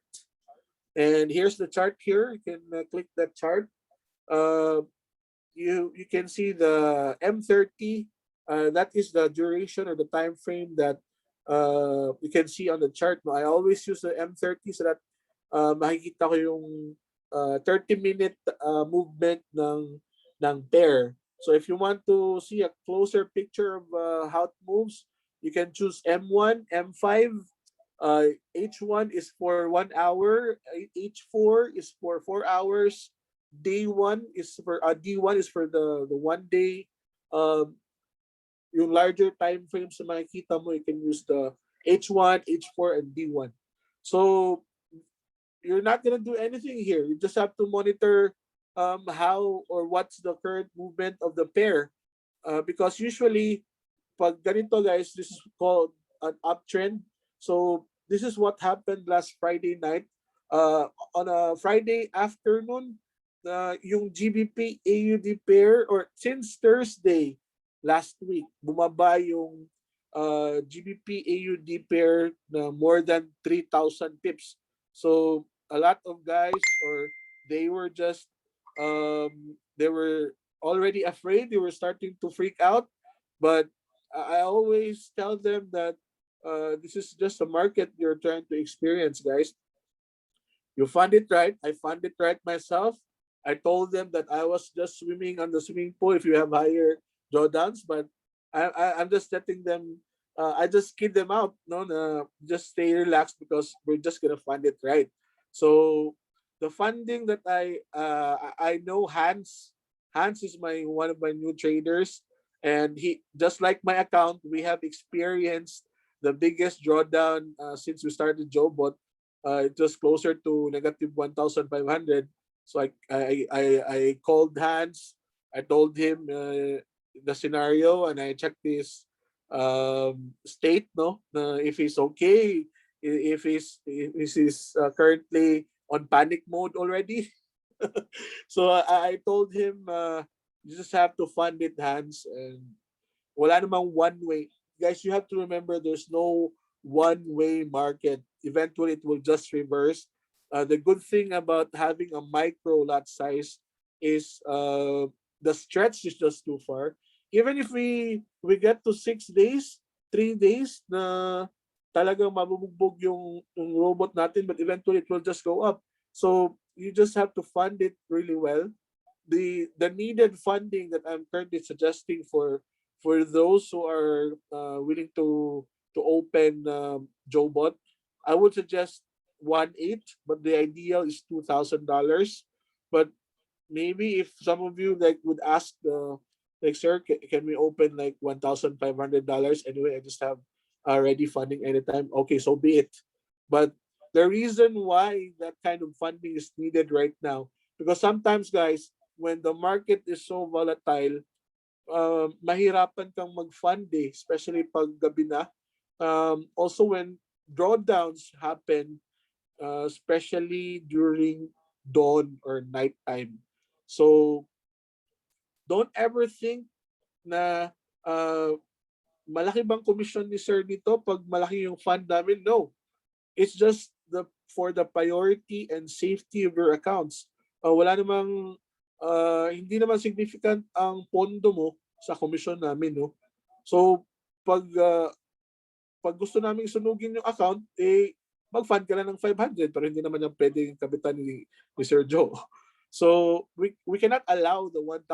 And here's the chart here. You can click that chart. Uh, you can see the M30. That is the duration or the time frame that you can see on the chart. I always use the M30 so that makikita ko yung 30-minute movement ng pair. So if you want to see a closer picture of how it moves, you can choose M1, M5. H1 is for 1 hour. H4 is for 4 hours. D1 is for the 1 day. Yung larger time frames na makikita mo, you can use the H1, H4, and D1. So you're not gonna do anything here. You just have to monitor how or what's the current movement of the pair. Because usually, pag ganito guys, this is called an uptrend. So this is what happened last Friday night. On a Friday afternoon, yung GBP AUD pair, or since Thursday last week, bumaba yung GBP AUD pair na more than 3,000 pips. So a lot of guys, or they were just they were already afraid, they were starting to freak out. But I always tell them that this is just a market you're trying to experience, guys. You fund it right. I fund it right myself. I told them that I was just swimming on the swimming pool if you have higher drawdowns, but I'm just letting them. I just kid them out. No, no, just stay relaxed because we're just gonna fund it right. So the funding that I know Hans is my one of my new traders, and he, just like my account, we have experienced the biggest drawdown since we started Jobot. It was closer to negative 1,500. So I called Hans. I told him the scenario, and I checked his state, no, if he's okay, if he's currently on panic mode already. So I told him, you just have to fund it, Hans, and wala namang one way. Guys, you have to remember there's no one-way market. Eventually, it will just reverse. The good thing about having a micro lot size is the stretch is just too far. Even if we get to 6 days, 3 days na talagang mabubugbog yung robot natin, but eventually it will just go up. So you just have to fund it really well. The needed funding that I'm currently suggesting for those who are willing to open Jobot, I would suggest 1.8, but the ideal is $2,000. But maybe if some of you like would ask like, sir, can we open like $1,500? Anyway, I just have ready funding anytime. Okay, so be it. But the reason why that kind of funding is needed right now, because sometimes, guys, when the market is so volatile, mahirapan kang mag-fund eh, especially pag gabi na. Also, when drawdowns happen, especially during dawn or nighttime. So don't ever think na malaki bang komisyon ni sir dito pag malaki yung fund namin. No. It's just for the priority and safety of your accounts. Wala namang hindi naman significant ang pondo mo sa komisyon namin, no. So pag pag gusto naming sunugin yung account, mag-fund ka na ng 500 pero hindi naman yung pwedeng kabitan ni Sir Joe. So we cannot allow the $1,000,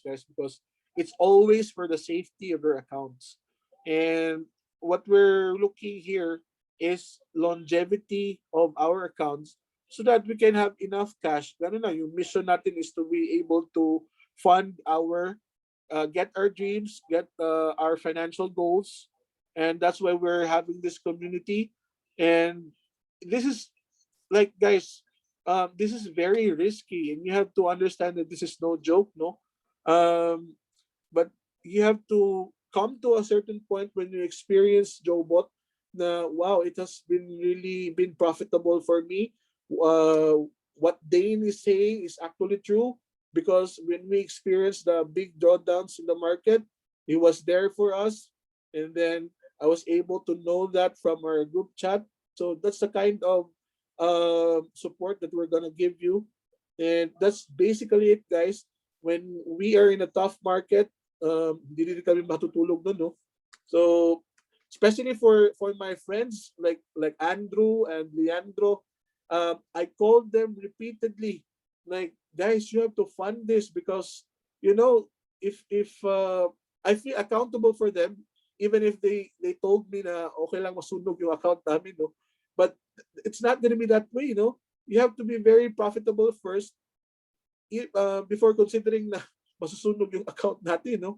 guys, because it's always for the safety of your accounts. And what we're looking here is longevity of our accounts so that we can have enough cash. Ganun na, yung mission natin is to be able to fund get our dreams, get our financial goals. And that's why we're having this community. And this is like, guys, this is very risky, and you have to understand that this is no joke, no. But you have to come to a certain point when you experience Jobot na wow, it has been really been profitable for me. What Dane is saying is actually true, because when we experienced the big drawdowns in the market, he was there for us, and then I was able to know that from our group chat. So that's the kind of support that we're gonna give you, and that's basically it, guys. When we are in a tough market, hindi rin kami matutulog doon, no? So especially for my friends like Andrew and Leandro, I called them repeatedly, like, guys, you have to fund this, because you know, if I feel accountable for them, even if they told me na okay lang masunog yung account namin, no. But it's not gonna be that way, you know. You have to be very profitable first, before considering na masusunog yung account natin, no.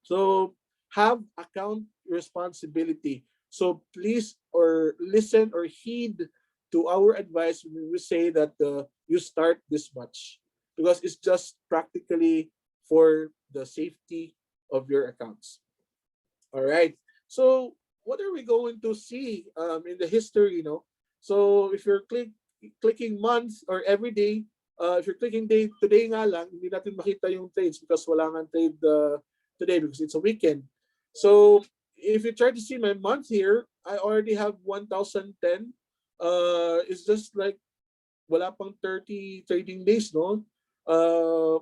So have account responsibility. So please, or listen or heed to our advice when we say that you start this much, because it's just practically for the safety of your accounts. All right. So what are we going to see in the history, you know? So if you're clicking months or every day, if you're clicking day, today nga lang, hindi natin makita yung trades because wala nga trade today because it's a weekend. So if you try to see my month here, I already have 1,010. It's just like wala pang 30 trading days, no?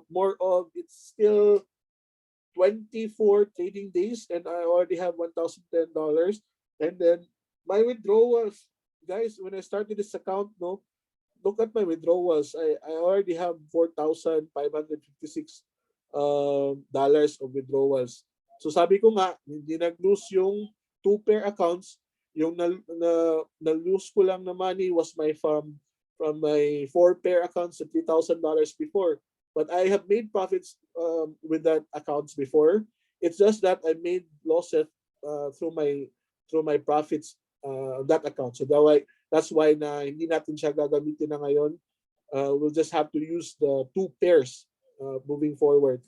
More of it's still 24 trading days, and I already have $1,010. And then my withdrawals, guys, when I started this account, no, look at my withdrawals. I already have $4,556 dollars of withdrawals. So sabi ko nga, hindi nag-lose yung two pair accounts. Yung na-lose ko lang na money was from my four pair accounts at $3,000 before. But I have made profits with that accounts before. It's just that I made losses through my profits that account. So that's why na hindi natin siya gagamitin na ngayon. We'll just have to use the two pairs moving forward.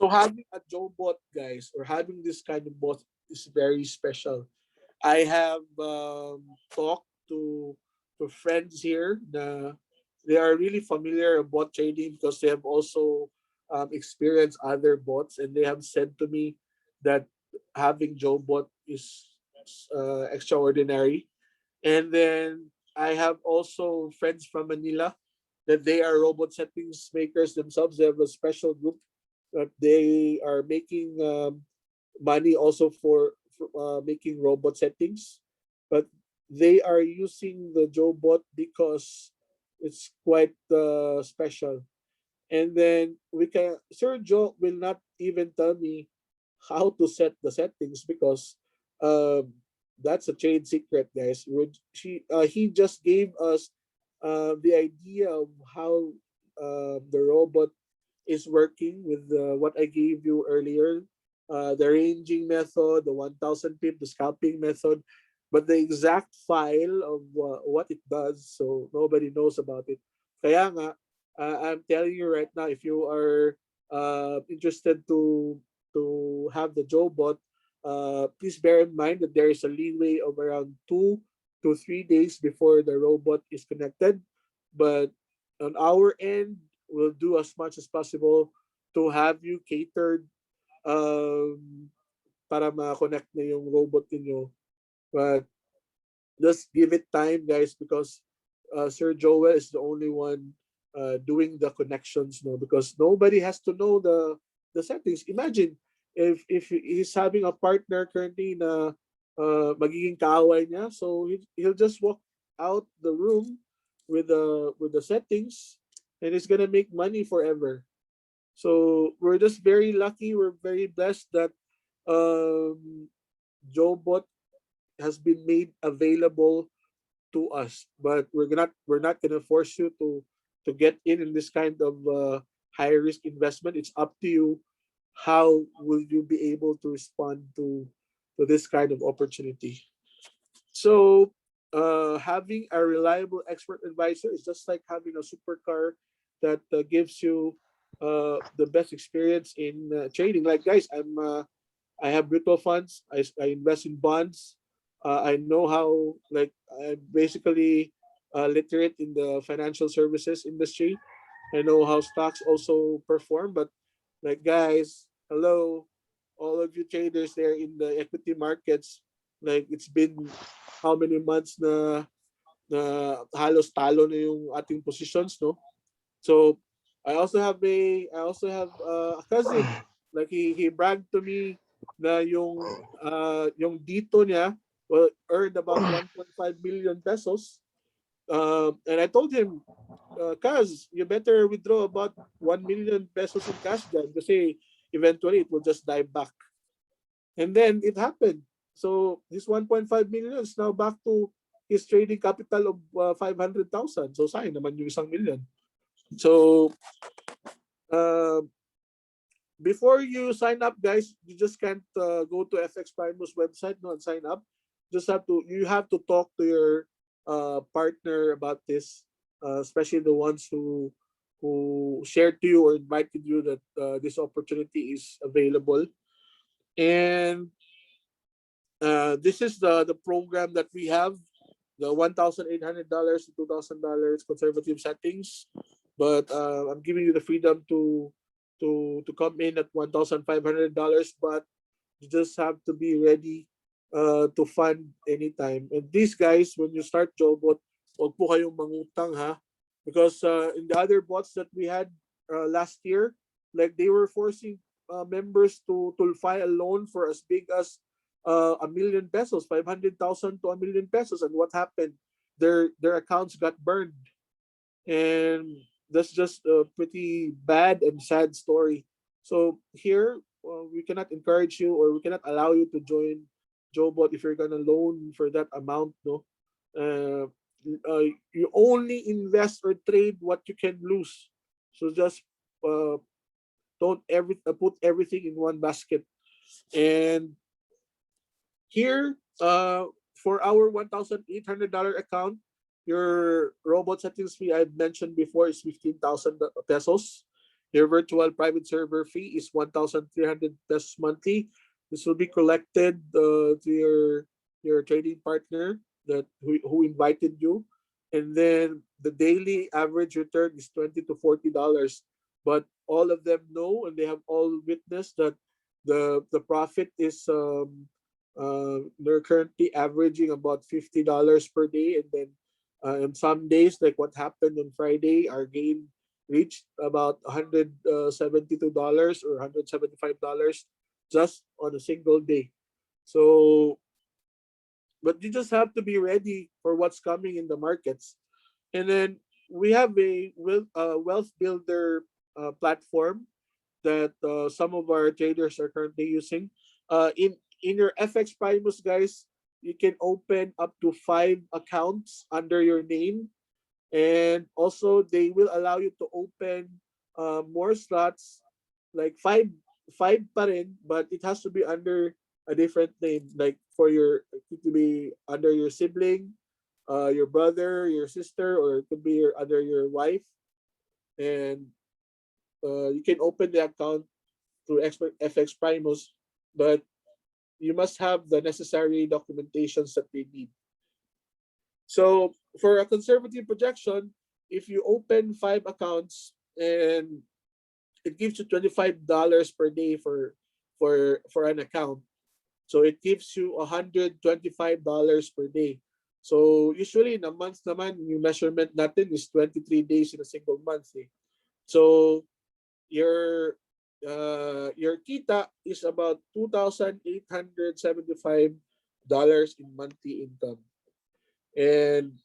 So having a Jobot, guys, or having this kind of bot is very special. I have talked to friends here na they are really familiar with bot trading because they have also experienced other bots, and they have said to me that having Jobot is extraordinary. And then I have also friends from Manila that they are robot settings makers themselves. They have a special group that they are making money also making robot settings, but they are using the Jobot because it's quite special. And then Sir Joe will not even tell me how to set the settings because um, that's a trade secret, guys. He just gave us the idea of how the robot is working with what I gave you earlier, the ranging method, the 1000 pip, the scalping method, but the exact file of what it does, so nobody knows about it. Kaya nga, I'm telling you right now, if you are interested to have the Jobot, please bear in mind that there is a leeway of around 2 to 3 days before the robot is connected. But on our end, we'll do as much as possible to have you catered um, para ma-connect na yung robot ninyo. But just give it time, guys, because Sir Joel is the only one doing the connections, no, because nobody has to know the settings. Imagine if he's having a partner currently na magiging kaaway niya, so he'll just walk out the room with the settings, and he's gonna make money forever. So we're just very lucky. We're very blessed that Jobot has been made available to us, but we're not gonna force you to get in this kind of high risk investment. It's up to you. How will you be able to respond to this kind of opportunity? So having a reliable expert advisor is just like having a supercar that gives you the best experience in trading. Like, guys, I have mutual funds. I invest in bonds. I know how, like, I'm basically literate in the financial services industry. I know how stocks also perform. But, like, guys, hello, all of you traders there in the equity markets, like, it's been how many months na halos talo na yung ating positions, no? So I also have a cousin, like he bragged to me na yung dito niya earned about 1.5 million pesos. And I told him, cuz you better withdraw about 1 million pesos in cash dyan kasi eventually it will just die back. And then it happened. So this 1.5 million is now back to his trading capital of 500,000. So sayang naman yung 1 million. So uh, before you sign up, guys, you just can't go to FX Primus website, no, and sign up. You have to talk to your partner about this, especially the ones who shared to you or invited you that this opportunity is available. And this is the program that we have, the $1,800 to $2,000 conservative settings. But I'm giving you the freedom to come in at $1,500, but you just have to be ready to fund anytime. And these guys, when you start Jobot, wag po kayong mangutang, ha, because in the other bots that we had last year, like, they were forcing members to file a loan for as big as 1 million pesos, 500,000 to 1 million pesos, and what happened? Their accounts got burned, and that's just a pretty bad and sad story. So here, we cannot encourage you, or we cannot allow you to join Jobot if you're gonna loan for that amount. No, uh, you only invest or trade what you can lose. So just uh, don't put everything in one basket. And here, for our $1,800 account, your robot settings fee I've mentioned before is 15,000 pesos. Your virtual private server fee is 1,300 pesos monthly. This will be collected to your trading partner who invited you, and then the daily average return is $20 to $40. But all of them know, and they have all witnessed that the profit is they're currently averaging about $50 per day, and then in some days, like what happened on Friday, our gain reached about $172 or $175 just on a single day. So, but you just have to be ready for what's coming in the markets. And then we have a wealth builder platform that some of our traders are currently using. In your FX Primus, guys, you can open up to 5 accounts under your name, and also they will allow you to open more slots, like five pa rin, but it has to be under a different name, like for your it could be under your sibling, your brother, your sister, or it could be under your wife. And you can open the account through FX Primus, but you must have the necessary documentations that they need. So for a conservative projection, if you open 5 accounts and it gives you $25 per day for an account, so it gives you $125 per day. So usually in a month naman, yung measurement natin is 23 days in a single month. Eh. So your kita is about $2,875 in monthly income. And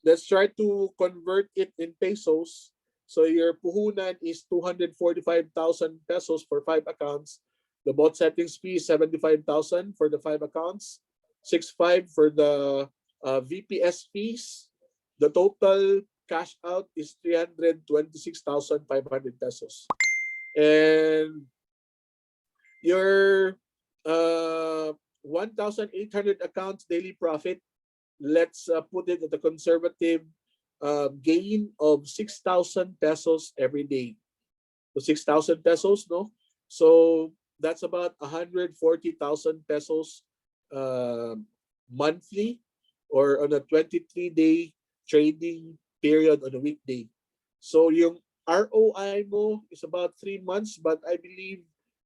let's try to convert it in pesos. So your puhunan is 245,000 pesos for 5 accounts. The bot settings fee is 75,000 for the 5 accounts, 65 for the VPS fees. The total cash out is 326,500 pesos. And your 1,800 accounts daily profit, let's put it at a conservative gain of 6,000 pesos every day. So 6,000 pesos, no? So that's about 140,000 pesos monthly, or on a 23-day trading period on a weekday. So yung ROI mo is about 3 months, but I believe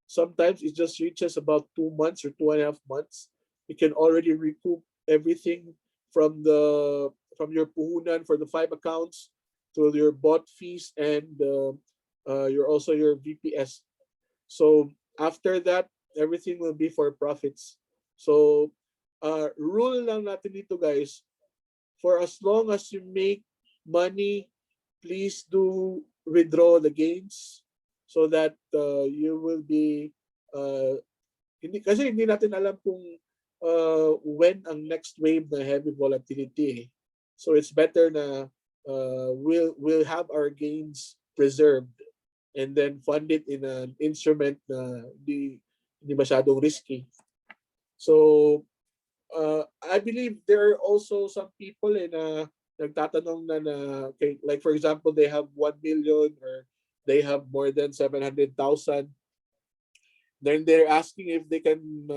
sometimes it just reaches about 2 months or 2.5 months. You can already recoup everything from your puhunan for the 5 accounts to your bot fees and your VPS. So after that, everything will be for profits. So rule lang natin dito, guys, for as long as you make money, please do withdraw the gains so that you will be hindi natin alam kung when ang next wave na heavy volatility. So it's better na we'll have our gains preserved and then fund it in an instrument na hindi masyadong risky. So I believe there are also some people na nagtatanong na like for example, they have 1 million or they have more than 700,000. Then they're asking if they can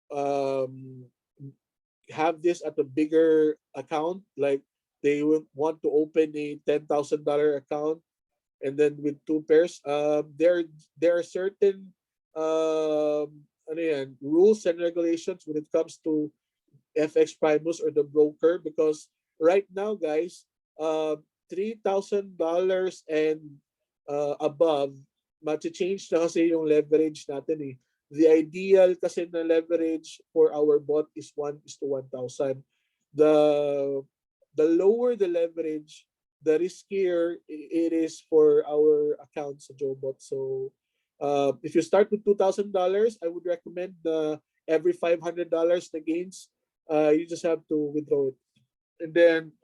um, have this at a bigger account, like they would want to open a $10,000 account and then with 2 pairs. There are certain rules and regulations when it comes to FX Primus or the broker, because right now, guys, $3,000 and above, change na kasi yung leverage natin eh. The ideal kasi na leverage for our bot is 1:1,000. The lower the leverage, the riskier it is for our accounts sa Jobot. So if you start with $2,000, I would recommend every $500 na gains, you just have to withdraw it. And then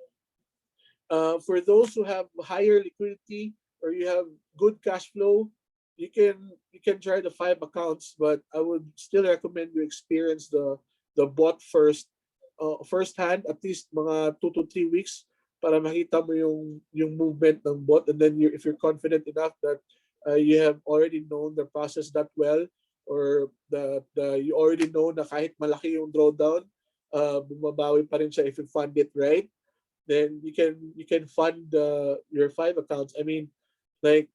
for those who have higher liquidity or you have good cash flow, you can try the 5 accounts, but I would still recommend you experience the bot first hand, at least mga 2 to 3 weeks, para makita mo yung movement ng bot. And then if you're confident enough that you have already known the process that well, or you already know na kahit malaki yung drawdown, bumabawi pa rin siya if you fund it right, then you can fund your 5 accounts. I mean, like,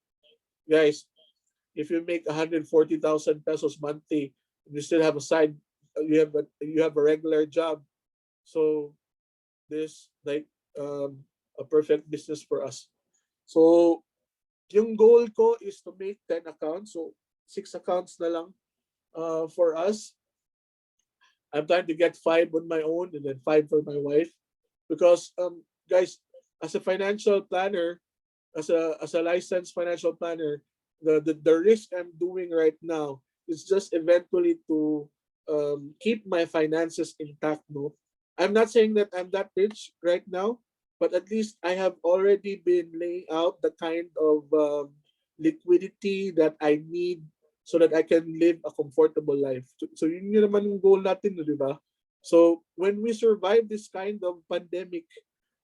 guys, if you make 140,000 pesos monthly, you still have a side, you have a regular job. So this like a perfect business for us. So yung goal ko is to make 10 accounts. So 6 accounts na lang for us. I'm trying to get 5 on my own and then 5 for my wife. Because guys, as a financial planner, as a licensed financial planner, the risk I'm doing right now is just eventually to keep my finances intact. No, I'm not saying that I'm that rich right now, but at least I have already been laying out the kind of liquidity that I need so that I can live a comfortable life. So yun naman yung goal natin, di ba? So when we survive this kind of pandemic,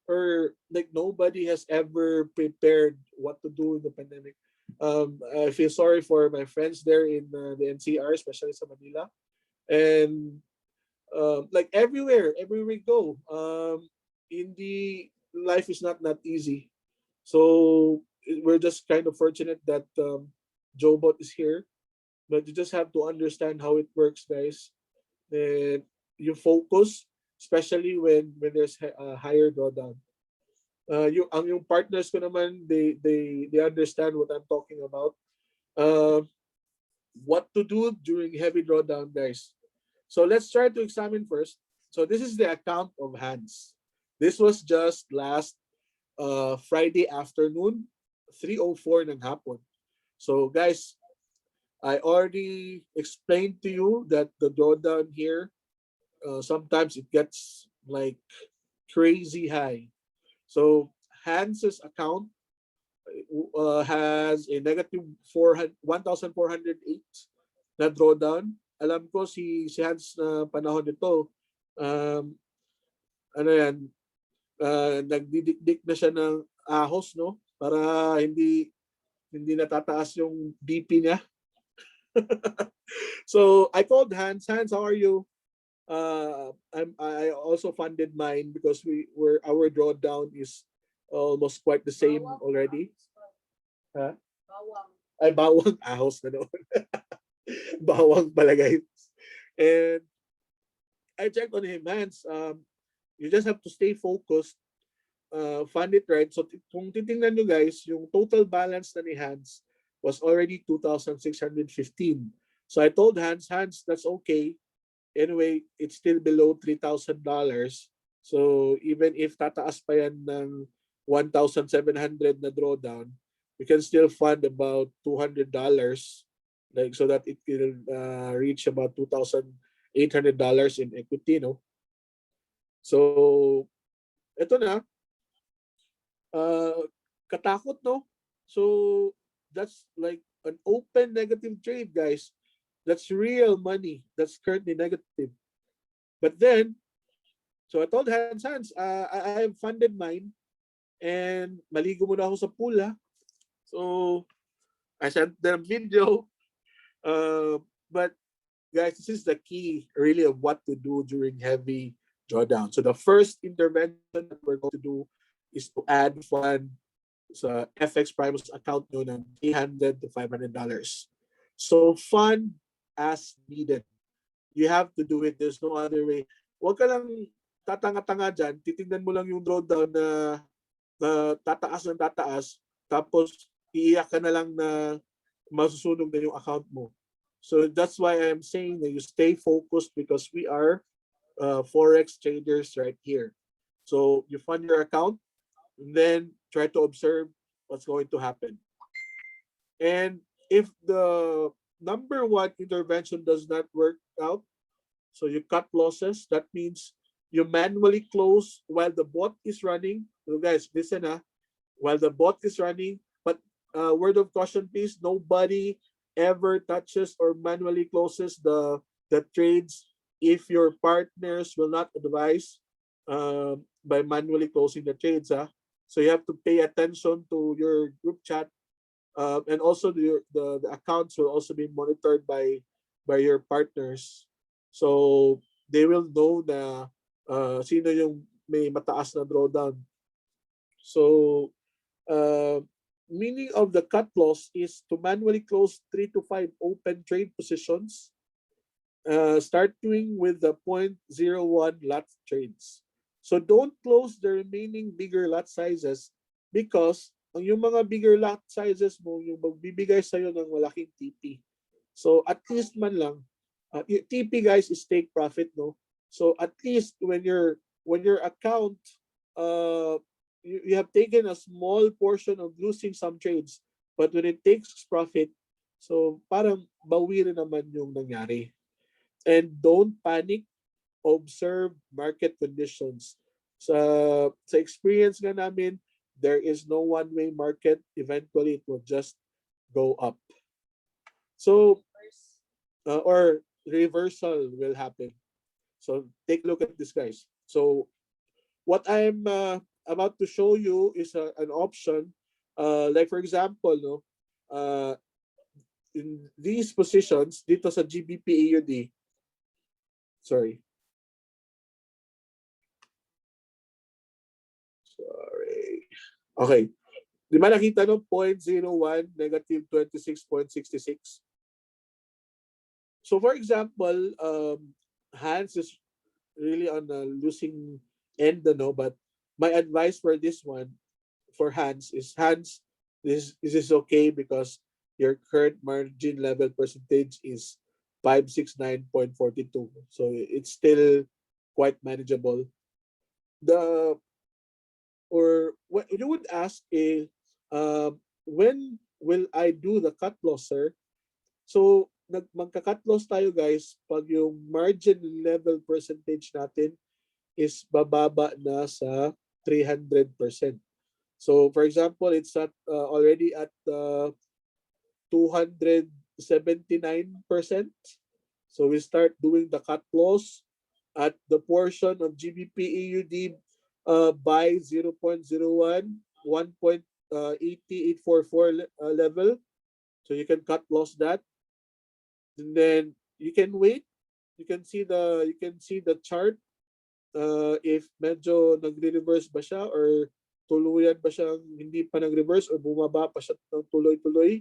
or like nobody has ever prepared what to do in the pandemic. I feel sorry for my friends there in the NCR, especially sa Manila, and like everywhere we go, in the life is not that easy. So we're just kind of fortunate that Jobot is here, but you just have to understand how it works, guys. And you focus, especially when there's a higher drawdown. Yung partners ko naman, they understand what I'm talking about. Uh, what to do during heavy drawdown, guys. So let's try to examine first. So this is the account of Hans. This was just last Friday afternoon, 3:04 ng hapon. So guys, I already explained to you that the drawdown here, sometimes it gets like crazy high. So Hans's account has a negative 1,408 na drawdown. Alam ko si Hans na panahon nito, um, ano yan, nagdidikdik na siya ng ahos, no? Para hindi natataas yung BP niya. So I called Hans. Hans, how are you? I also funded mine because our drawdown is almost quite the same already. Huh? Ay, bawang ahos na doon. Bawang pala, guys. And I checked on him, Hans. You just have to stay focused, fund it right. So kung titingnan nyo, guys, yung total balance na ni Hans was already 2,615. So I told Hans, that's okay. Anyway, it's still below $3,000. So even if tataas pa yan ng 1,700 na drawdown, we can still fund about $200, like so that it will reach about $2,800 in equity, no? So ito na, katakot, no? So that's like an open negative trade, guys. That's real money that's currently negative. But then, so I told Hans, I have funded mine and maligo muna ako sa pool, ha? So I sent them video. But guys, this is the key really of what to do during heavy drawdown. So the first intervention that we're going to do is to add fund sa FX Primus account nyo ng $300 to $500. So fund as needed. You have to do it. There's no other way. Huwag ka lang tatanga-tanga dyan. Titingnan mo lang yung drawdown na tataas ng tataas. Tapos iiyak ka na lang na masusunog na yung account mo. So that's why I'm saying that you stay focused because we are Forex traders right here. So you fund your account and then try to observe what's going to happen. And if the number one intervention does not work out, so you cut losses, that means you manually close while the bot is running. So guys, listen, while the bot is running, but word of caution, please, nobody ever touches or manually closes the trades if your partners will not advise by manually closing the trades. So you have to pay attention to your group chat, and also the accounts will also be monitored by your partners. So they will know na sino yung may mataas na drawdown. So meaning of the cut loss is to manually close 3 to 5 open trade positions, starting with the 0.01 lot trades. So don't close the remaining bigger lot sizes because yung mga bigger lot sizes mo yung magbibigay sa'yo ng malaking TP. So at least man lang, TP guys is take profit, no? So at least when your account, uh, you have taken a small portion of losing some trades, but when it takes profit, so parang bawi rin naman yung nangyari. And don't panic, observe market conditions. Sa experience nga namin, there is no one-way market. Eventually, it will just go up. So, or reversal will happen. So take a look at this, guys. So what I'm about to show you is an option. Like for example, no, in these positions, dito sa GBP AUD, sorry. Sorry. Okay. Di ba nakita no? 0.01, negative 26.66. So for example, Hans is really on the losing end, no? But my advice for this one, for Hans, is Hans, this is okay because your current margin level percentage is 569.42. So it's still quite manageable. The or what you would ask is, when will I do the cut loss, sir? So magka-cut loss tayo guys pag yung margin level percentage natin is bababa na sa 300%. So for example, it's at already at 279%. So we start doing the cut loss at the portion of GBP AUD by 0.01, 1.8844 level. So you can cut loss that. And then you can wait. You can see the chart, if medyo nagre-reverse ba siya or tuluyan ba siyang hindi pa nag-reverse or bumaba pa siya ng tuloy-tuloy.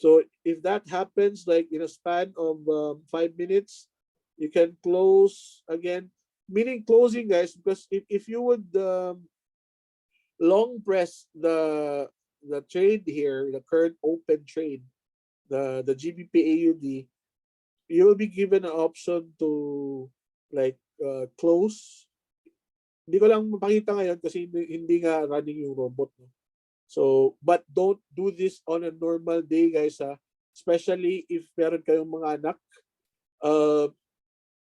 So if that happens like in a span of 5 minutes, you can close again. Meaning closing, guys, because if you would long press the trade here, the current open trade, the GBP AUD, you will be given an option to like close. Hindi ko lang mapakita ngayon kasi hindi nga running yung robot. No? So, but don't do this on a normal day, guys. Ha? Especially if meron kayong mga anak.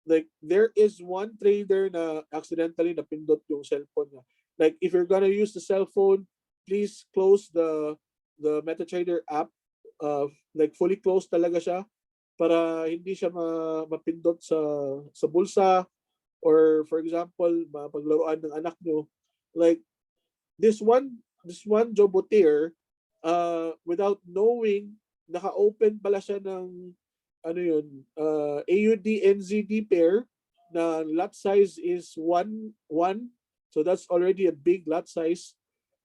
Like, there is one trader na accidentally napindot yung cellphone niya. Like, if you're gonna use the cell phone, please close the MetaTrader app. Like, fully closed talaga siya para hindi siya mapindot sa bulsa, or for example mapaglaruan ng anak nyo. Like this one Jobot, without knowing, naka-open pala siya ng ano yun, AUD NZD pair na lot size is 1. So that's already a big lot size.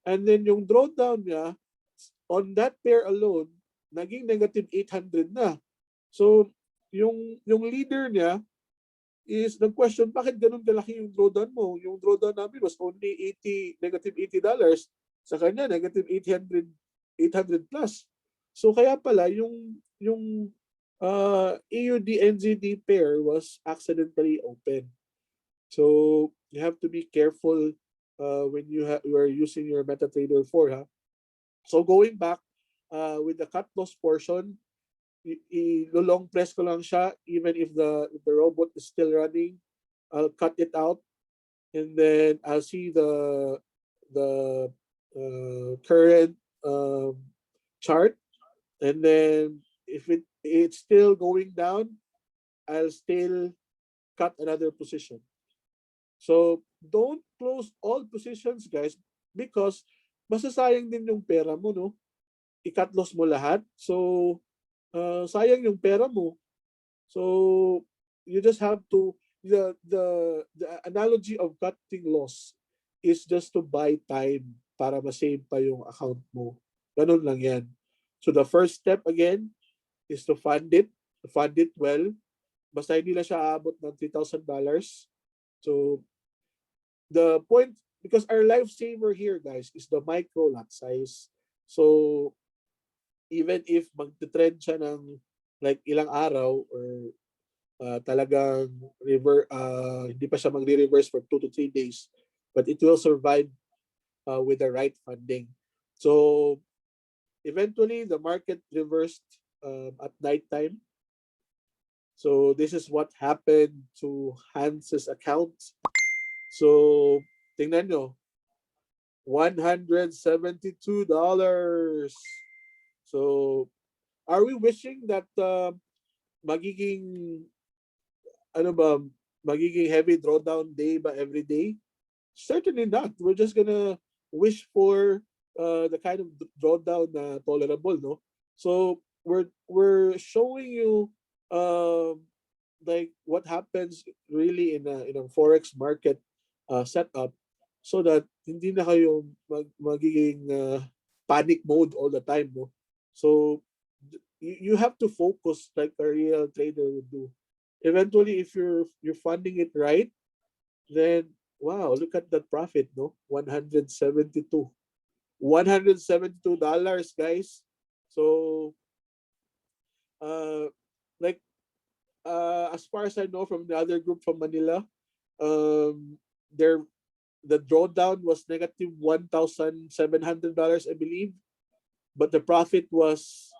And then yung drawdown niya on that pair alone naging negative 800 na. So yung leader niya is nag-question, bakit ganun kalaki yung drawdown mo? Yung drawdown namin was only negative $80. Sa kanya, negative 800 plus. So kaya pala, yung AUD NZD pair was accidentally open. So you have to be careful when you are using your MetaTrader 4. Ha? So going back with the cut loss portion, i-long press ko lang siya even if the robot is still running. I'll cut it out and then I'll see the current chart, and then if it's still going down, I'll still cut another position. So don't close all positions, guys, because masasayang din yung pera mo, no? I-cut loss mo lahat. So sayang yung pera mo. So you just have to, the analogy of cutting loss is just to buy time para ma-save pa yung account mo. Ganun lang yan. So the first step again is to fund it well. Basta hindi na siya aabot ng $3,000. So the point, because our lifesaver here, guys, is the micro lot size. So even if magte-trend siya ng like ilang araw or talagang hindi pa siya magre-reverse for 2 to 3 days, but it will survive with the right funding. So eventually, the market reversed at nighttime. So this is what happened to Hans's account. So tingnan nyo, $172. So are we wishing that magiging ano ba magiging heavy drawdown day ba every day? Certainly not. We're just gonna wish for the kind of drawdown na tolerable, no? So we're showing you like what happens really in a forex market setup, so that hindi na kayo magiging panic mode all the time, no? So you have to focus like a real trader would do. Eventually, if you're funding it right, then wow, look at that profit, no? 172. $172, guys. So uh like as far as I know from the other group from Manila, their the drawdown was negative $1,700, I believe, but the profit was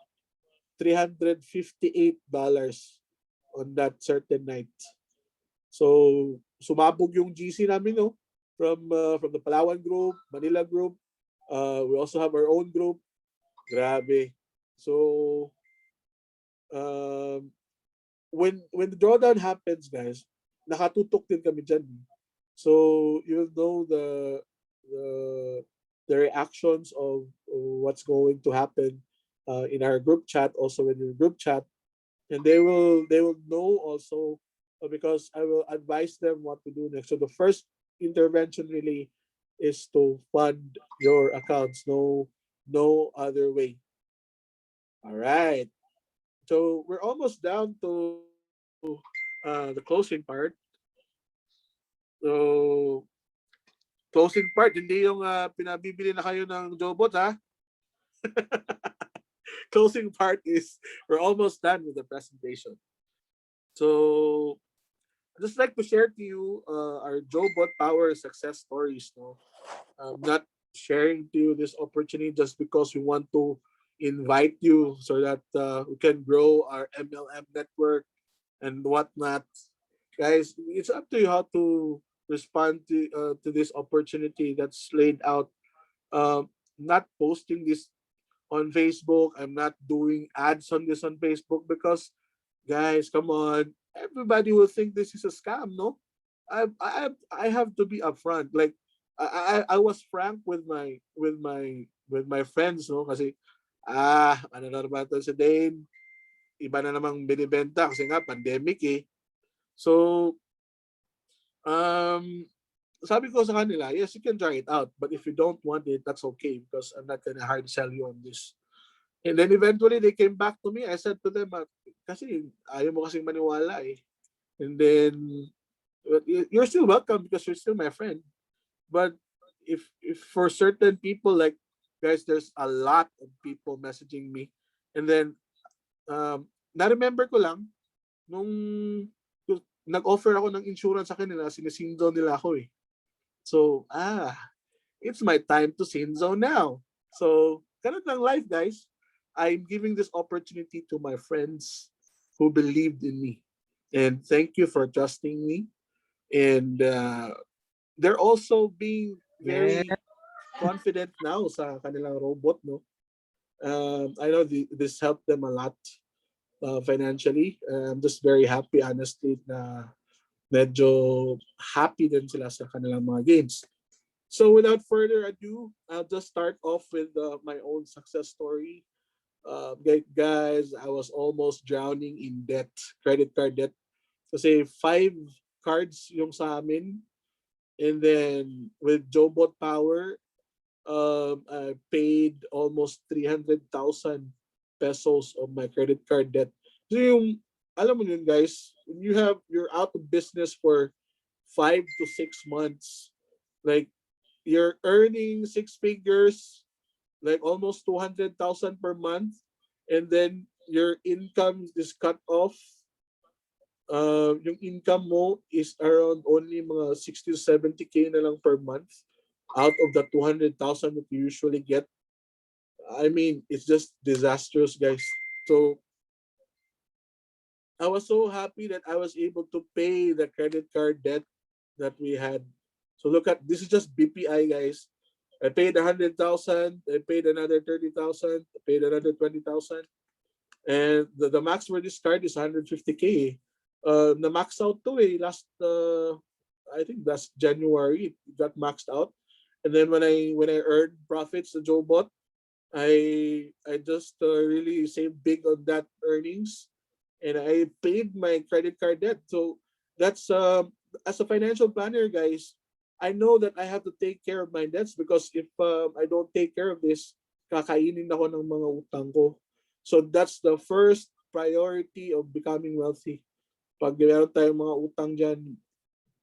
$358 on that certain night. So sumabog yung GC namin, no? From the Palawan group, Manila group. We also have our own group. Grabe. So um, when the drawdown happens, guys, nakatutok din kami dyan. So you'll know the the reactions of what's going to happen in our group chat, also in your group chat, and they will know also, because I will advise them what to do next. So the first intervention really is to fund your accounts. No other way. All right. So we're almost down to the closing part. So closing part, hindi yung pinabibili na kayo ng Jobot, ha? Closing part is we're almost done with the presentation. So I'd just like to share to you our Jobot Power success stories. No, I'm not sharing to you this opportunity just because we want to invite you so that we can grow our MLM network and whatnot. Guys, it's up to you how to respond to this opportunity that's laid out. Not posting this on Facebook. I'm not doing ads on this on Facebook because, guys, come on, everybody will think this is a scam. No, I have to be upfront. Like I was frank with my friends, no, kasi ano na naman to sa Dane, iba na namang binibenta kasi nga pandemic eh. So um sabi ko sa kanila, yes, you can try it out, but if you don't want it, that's okay, because I'm not gonna hard sell you on this. And then eventually they came back to me. I said to them, kasi ayaw mo kasing maniwala eh. And then you're still welcome because you're still my friend. But if for certain people, like, guys, there's a lot of people messaging me. And then na-remember ko lang nung nag-offer ako ng insurance sa kanila, sinisindo nila ako eh. So it's my time to sin zone now. So ganun lang life, guys. I'm giving this opportunity to my friends who believed in me. And thank you for trusting me. And they're also being Yeah. very confident now sa kanilang robot, no? I know this helped them a lot financially. I'm just very happy, honestly, na medyo happy din sila sa kanilang mga gains. So without further ado, I'll just start off with my own success story. Guys, I was almost drowning in debt, credit card debt. Kasi 5 cards yung sa amin. And then with Jobot Power, I paid almost 300,000 pesos of my credit card debt. So yung, alam mo yun, guys, when you're out of business for 5 to 6 months, like you're earning 6 figures, like almost 200,000 per month, and then your income is cut off. yung income mo is around only mga 60 to 70K na lang per month out of the 200,000 that you usually get. I mean, it's just disastrous, guys. So I was so happy that I was able to pay the credit card debt that we had. So look at this is just BPI, guys. I paid 100,000. I paid another 30,000. I paid another 20,000. And the max for this card is 150K. The max out to last I think last January it got maxed out. And then when I earned profits the Jobot, I just really saved big on that earnings, and I paid my credit card debt. So that's as a financial planner, guys, I know that I have to take care of my debts because if I don't take care of this, kakainin ako ng mga utang ko. So that's the first priority of becoming wealthy. Pag meron tayong mga utang dyan,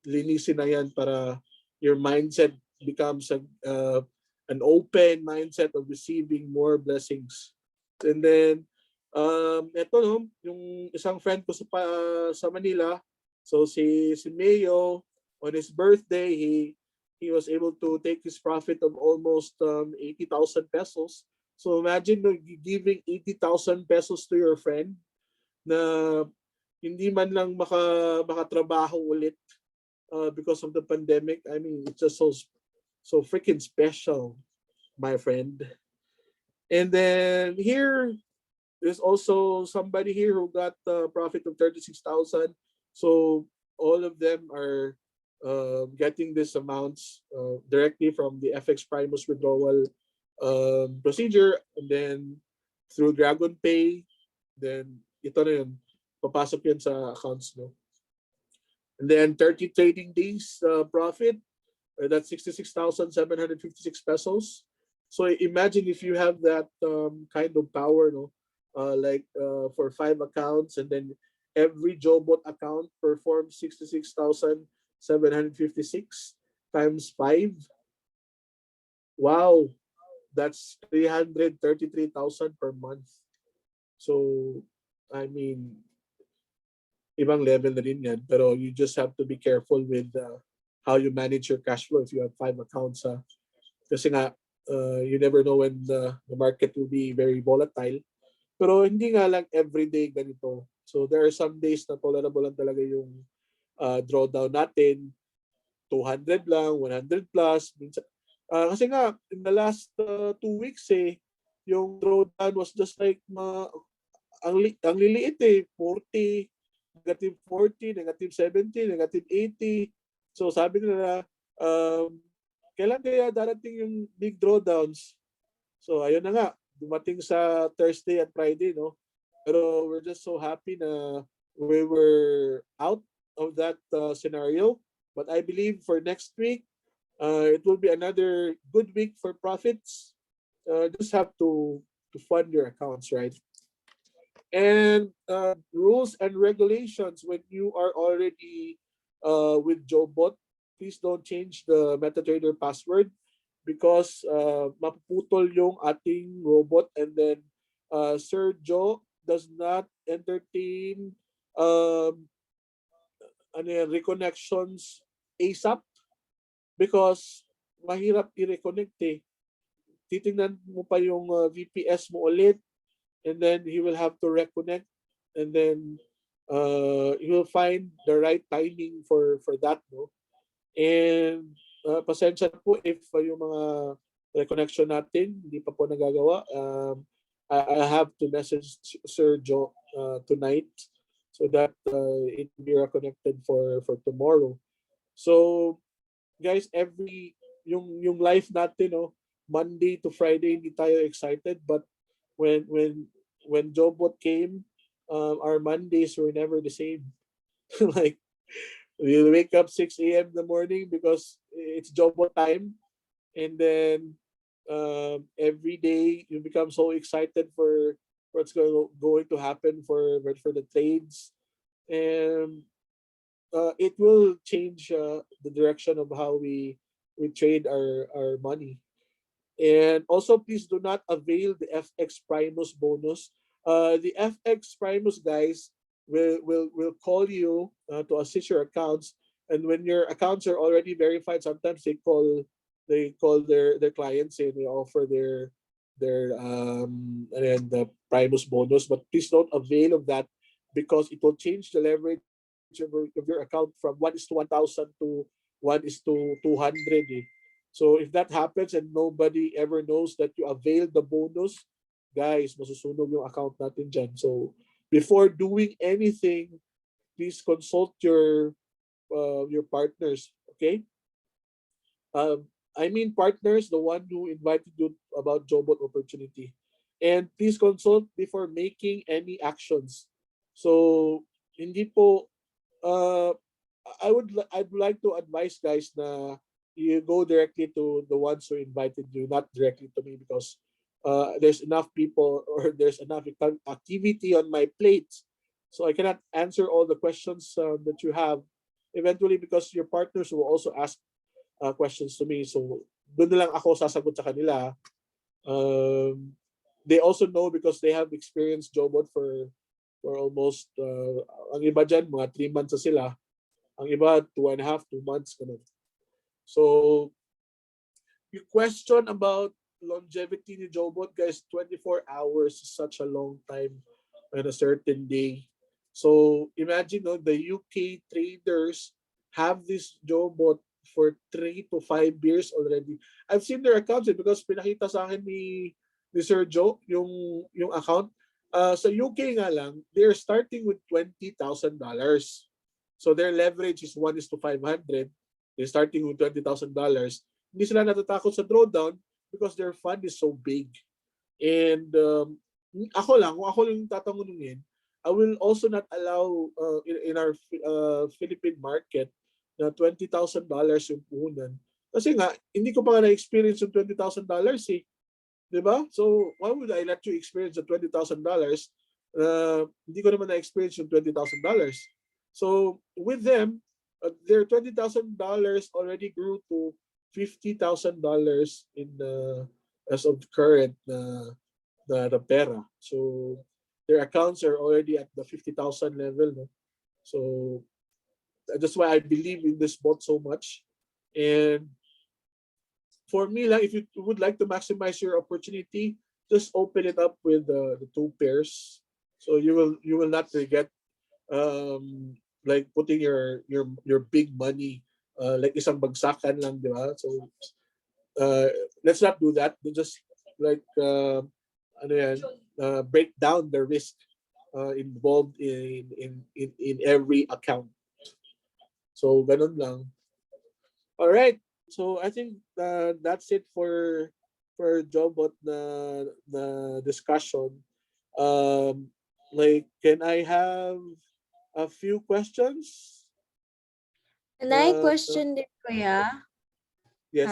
linisin na yan para your mindset becomes an open mindset of receiving more blessings. And then, eto no, yung isang friend ko sa Manila, so si Mayo, on his birthday, he was able to take his profit of almost 80,000 pesos. So imagine no, giving 80,000 pesos to your friend na hindi man lang makatrabaho ulit because of the pandemic. I mean, it's just so freaking special, my friend. And then here, there's also somebody here who got a profit of 36,000. So all of them are getting these amounts directly from the FX Primus withdrawal procedure, and then through Dragon Pay, then ito na yun, papasok yun sa accounts, no? And then 30 trading days profit, that's 66,756 pesos. So imagine if you have that kind of power, no? For 5 accounts, and then every Jobot account performs 66,756 times 5. Wow, that's 333,000 per month. So, I mean, ibang level na rin yan. Pero you just have to be careful with how you manage your cash flow if you have 5 accounts. Kasi nga, you never know when the market will be very volatile. Pero hindi nga lang everyday ganito. So there are some days na tolerable lang talaga yung drawdown natin. 200 lang, 100 plus. Minsan, kasi nga, in the last 2 weeks yung drawdown was just like ang liliit 40, negative 40, negative 70, negative 80. So sabi nila, kailan kaya darating yung big drawdowns? So ayun na nga, dumating sa Thursday at Friday, no? Pero we're just so happy na we were out of that scenario. But I believe for next week, it will be another good week for profits. Just have to fund your accounts, right? And rules and regulations when you are already with Jobot, please don't change the MetaTrader password because mapuputol yung ating robot, and then Sir Joe does not entertain reconnections ASAP because mahirap i-reconnect Titingnan mo pa yung VPS mo ulit, and then he will have to reconnect, and then he will find the right timing for that, no? And pasensya na po if yung mga reconnection natin hindi pa po nagagawa. I have to message Sir Joe tonight so that it will be reconnected for tomorrow. So guys, yung life natin, no, Monday to Friday hindi tayo excited, but when Jobot came, our Mondays were never the same. Like we wake up 6 a.m. in the morning because it's Jobot time, and then every day you become so excited for what's going to happen for the trades, and it will change the direction of how we trade our money. And also, please do not avail the FX Primus bonus. The FX Primus, guys, will call you to assist your accounts. And when your accounts are already verified, sometimes they call their clients and they offer their and the Primus bonus. But please don't avail of that because it will change the leverage of your account from 1:1,000 to 1:200. Eh. So if that happens and nobody ever knows that you availed the bonus, guys, masusunog yung account natin dyan. So before doing anything, please consult your partners. Okay. I mean partners, the one who invited you about Jobot opportunity, and please consult before making any actions. So hindi po I'd like to advise guys na you go directly to the ones who invited you, not directly to me because there's enough people or there's enough activity on my plate, so I cannot answer all the questions that you have. Eventually, because your partners will also ask questions to me, so doon na lang ako sasagot sa kanila. They also know because they have experienced Jobot for almost ang iba dyan, mga 3 months na sila. Ang iba, 2.5, 2 months. Ganun. So, your question about longevity ni Jobot, guys, 24 hours is such a long time on a certain day. So, imagine, no, the UK traders have this Jobot for 3 to 5 years already. I've seen their accounts because pinakita sa akin ni Sir Joe yung account. Sa UK nga lang, they're starting with $20,000. So their leverage is 1:500. They're starting with $20,000. Hindi sila natatakot sa drawdown because their fund is so big. And ako lang, kung ako lang tatanungin, I will also not allow in our Philippine market na $20,000 yung puhunan. Kasi nga, hindi ko pa nga na-experience yung $20,000 eh. Diba? So, why would I let you experience the $20,000? Hindi ko naman na-experience yung $20,000. So, with them, their $20,000 already grew to $50,000 in as of current the pera. So, their accounts are already at the 50,000 level. No? So, that's why I believe in this bot so much. And for me, like, if you would like to maximize your opportunity, just open it up with the 2 pairs. So you will not regret like putting your big money like isang bagsakan lang, di ba? So let's not do that. Just like ano yan, break down the risk involved in every account. So ganun lang. All right. So I think that's it for Jobot na discussion. Like, can I have a few questions? And I question din, Kuya. Yes.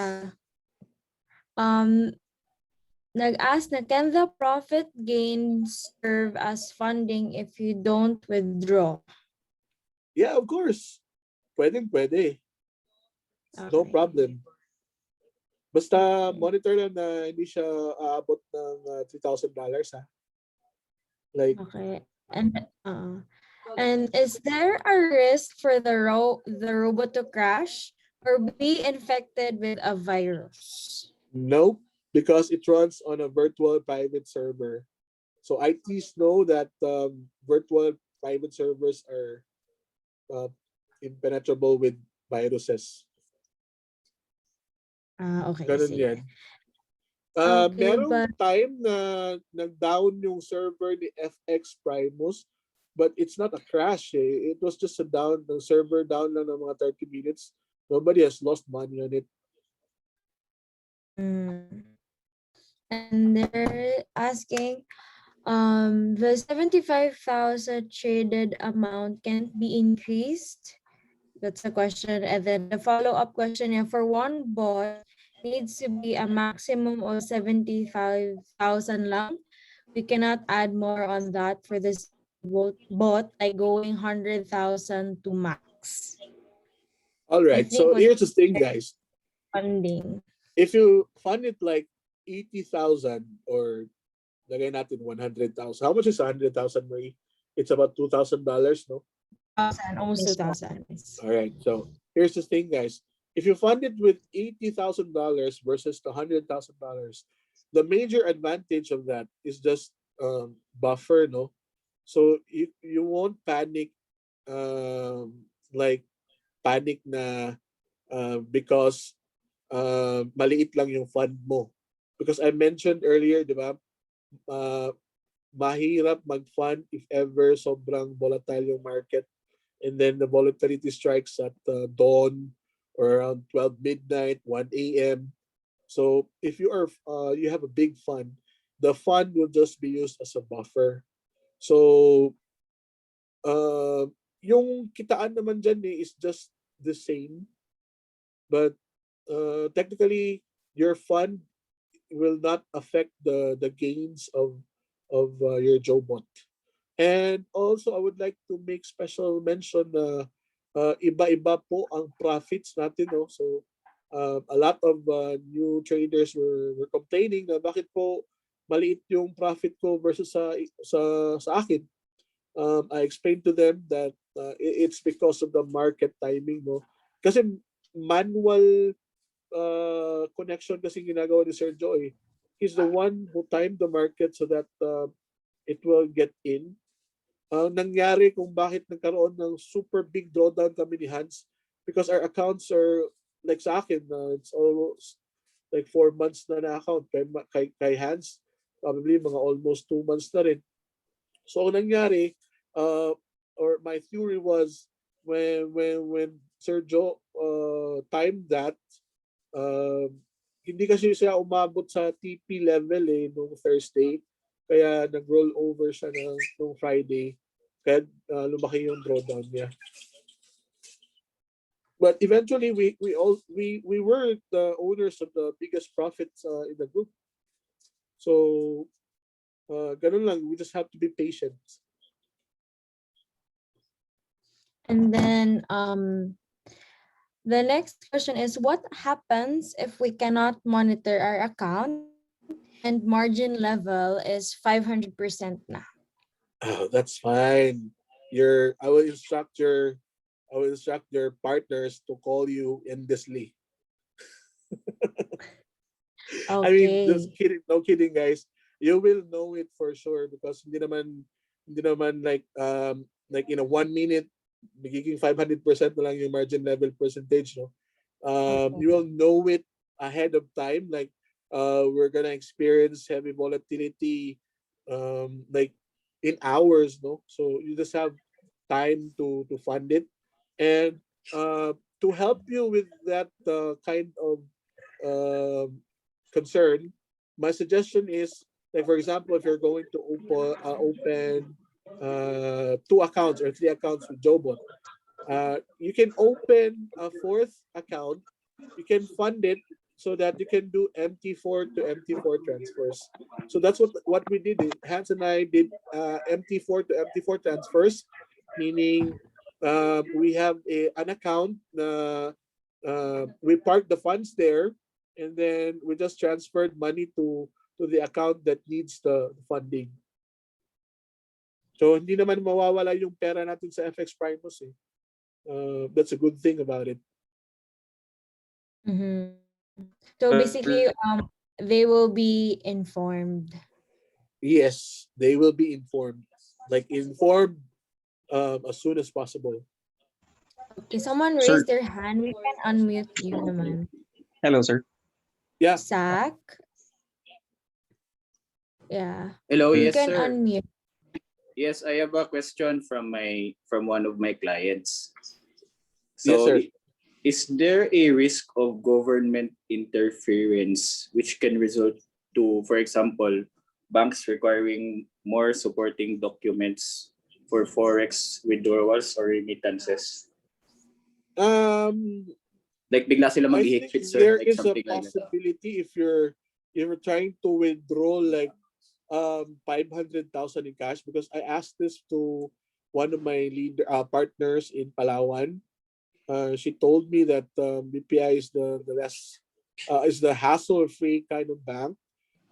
Nag-ask na, can the profit gain serve as funding if you don't withdraw? Yeah, of course. Pwede. No Okay. problem. Basta monitor lang na hindi siya aabot ng $3,000 ha. Like, Okay. And is there a risk for the robot to crash or be infected with a virus? nope, because it runs on a virtual private server. So ITs know that virtual private servers are impenetrable with viruses. Okay, Ganun sige. yan. Okay, Merong but time na nag-down yung server ni FX Primus, but it's not a crash eh. It was just a down, the server down lang ng mga 30 minutes. Nobody has lost money on it. and they're asking, the 75,000 traded amount can't be increased. That's the question. And then the follow-up question, yeah, for one bot needs to be a maximum of 75,000 lang. We cannot add more on that for this bot, like going 100,000 to max. All I right, think so was here's the thing, guys. funding. If you fund it like 80,000 or lagay natin 100,000, how much is 100,000, Marie? it's about $2,000, no? 2,000, almost Yes, po. 2,000. All right. So here's the thing, guys. If you fund it with $80,000 versus the $100,000, the major advantage of that is just buffer, no? So you won't panic, like panic na because maliit lang yung fund mo. Because I mentioned earlier, di ba, mahirap mag-fund if ever sobrang volatile yung market, and then the volatility strikes at dawn or around 12 midnight, 1 a.m. So if you have a big fund, the fund will just be used as a buffer. So yung kitaan naman dyan is just the same, but technically your fund will not affect the gains of your Jobot. And also, I would like to make special mention na iba-iba po ang profits natin. No? So, a lot of new traders were complaining na bakit po maliit yung profit ko versus sa akin. I explained to them that it's because of the market timing. No? Kasi manual connection kasi ginagawa ni Sir Joy. He's the one who timed the market so that it will get in. Nangyari kung bakit nagkaroon ng super big drawdown kami ni Hans, because our accounts are like sa akin, it's almost like 4 months na account. Kay Hans, probably mga almost 2 months na rin. So ang nangyari, or my theory was, when Sir Joe timed that, hindi kasi siya umabot sa TP level nung Thursday, kaya nag-roll over siya nung Friday, kaya lumaki yung drawdown niya. But eventually we were the owners of the biggest profits in the group. So ganun lang, we just have to be patient. And then the next question is, what happens if we cannot monitor our account and margin level is 500% na? Oh, that's fine. I will instruct your partners to call you endlessly. I mean, just Okay. kidding. No kidding, guys. You will know it for sure because hindi naman like in a 1 minute magiging 500% na lang yung margin level percentage, no? You will know it ahead of time. Like we're gonna experience heavy volatility like in hours, no? So you just have time to fund it. And to help you with that kind of concern, my suggestion is, like for example, if you're going to open 2 accounts or 3 accounts with Jobot, you can open a 4th account. You can fund it so that you can do MT4 to MT4 transfers. So that's what we did. Hans and I did MT4 to MT4 transfers, meaning we have an account. We parked the funds there, and then we just transferred money to the account that needs the funding. So hindi naman mawawala yung pera natin sa FX Primus. That's a good thing about it. Mm-hmm. So basically, they will be informed. Yes, they will be informed. Like informed as soon as possible. Okay, someone Sir. raised their hand. We can unmute you naman. Hello, sir. Yeah. Zach? Yeah. Hello, You yes, can sir. unmute. Yes, I have a question from one of my clients. Yes, So, sir. is there a risk of government interference which can result to, for example, banks requiring more supporting documents for forex withdrawals or remittances? Like bigla sila I think mag-hit, sir, there like is a something like that. possibility if you're trying to withdraw like 500,000 in cash, because I asked this to one of my partners in Palawan. She told me that BPI is the less is the hassle-free kind of bank.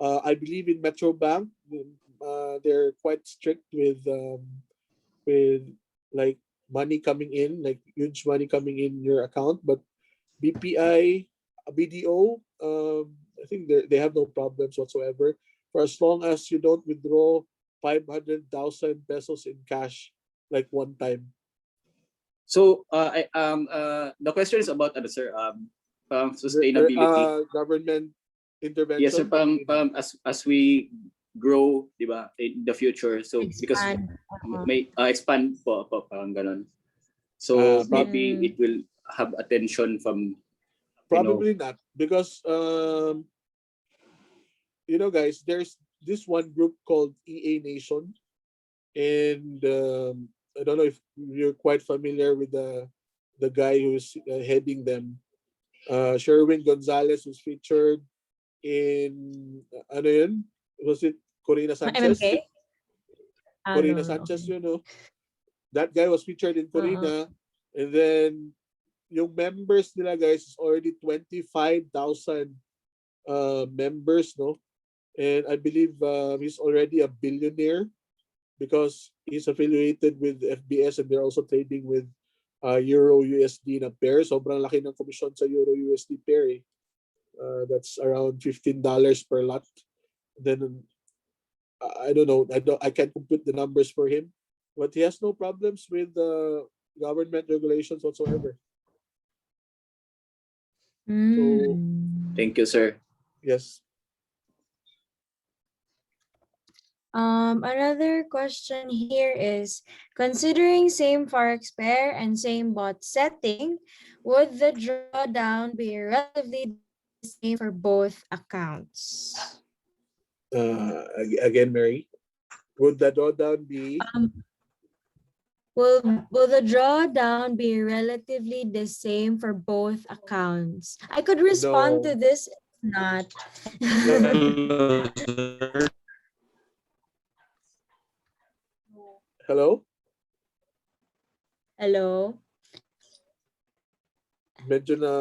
I believe in Metro Bank. They're quite strict with with like money coming in, like huge money coming in your account. But BPI, BDO, I think they have no problems whatsoever for as long as you don't withdraw 500,000 pesos in cash like one time. So the question is about ano sir, sustainability. Government Yes sir, intervention. as we grow, di ba, in the future. So because Expand. may expand po parang ganun. So Prob- maybe it will have attention from Probably not because guys, there's this one group called EA Nation, and I don't know if you're quite familiar with the guy who's heading them. Sherwin Gonzalez was featured in ano yun? Was it Corina Sanchez? MMK? Corina No, no. Sanchez, that guy was featured in Corina, and then yung members nila guys is already 25,000 members, no? And I believe he's already a billionaire because he's affiliated with FBS and they're also trading with Euro USD na pair. Sobrang laki ng komisyon sa Euro USD pair. Eh. That's around $15 per lot. Then I don't know. I can't compute the numbers for him, but he has no problems with government regulations whatsoever. So thank you sir. yes. Another question here is, considering same forex pair and same bot setting, would the drawdown be relatively the same for both accounts? Again, Mary, would the drawdown be? Will the drawdown be relatively the same for both accounts? I could respond No. to this. If not. Hello? Hello? Medyo na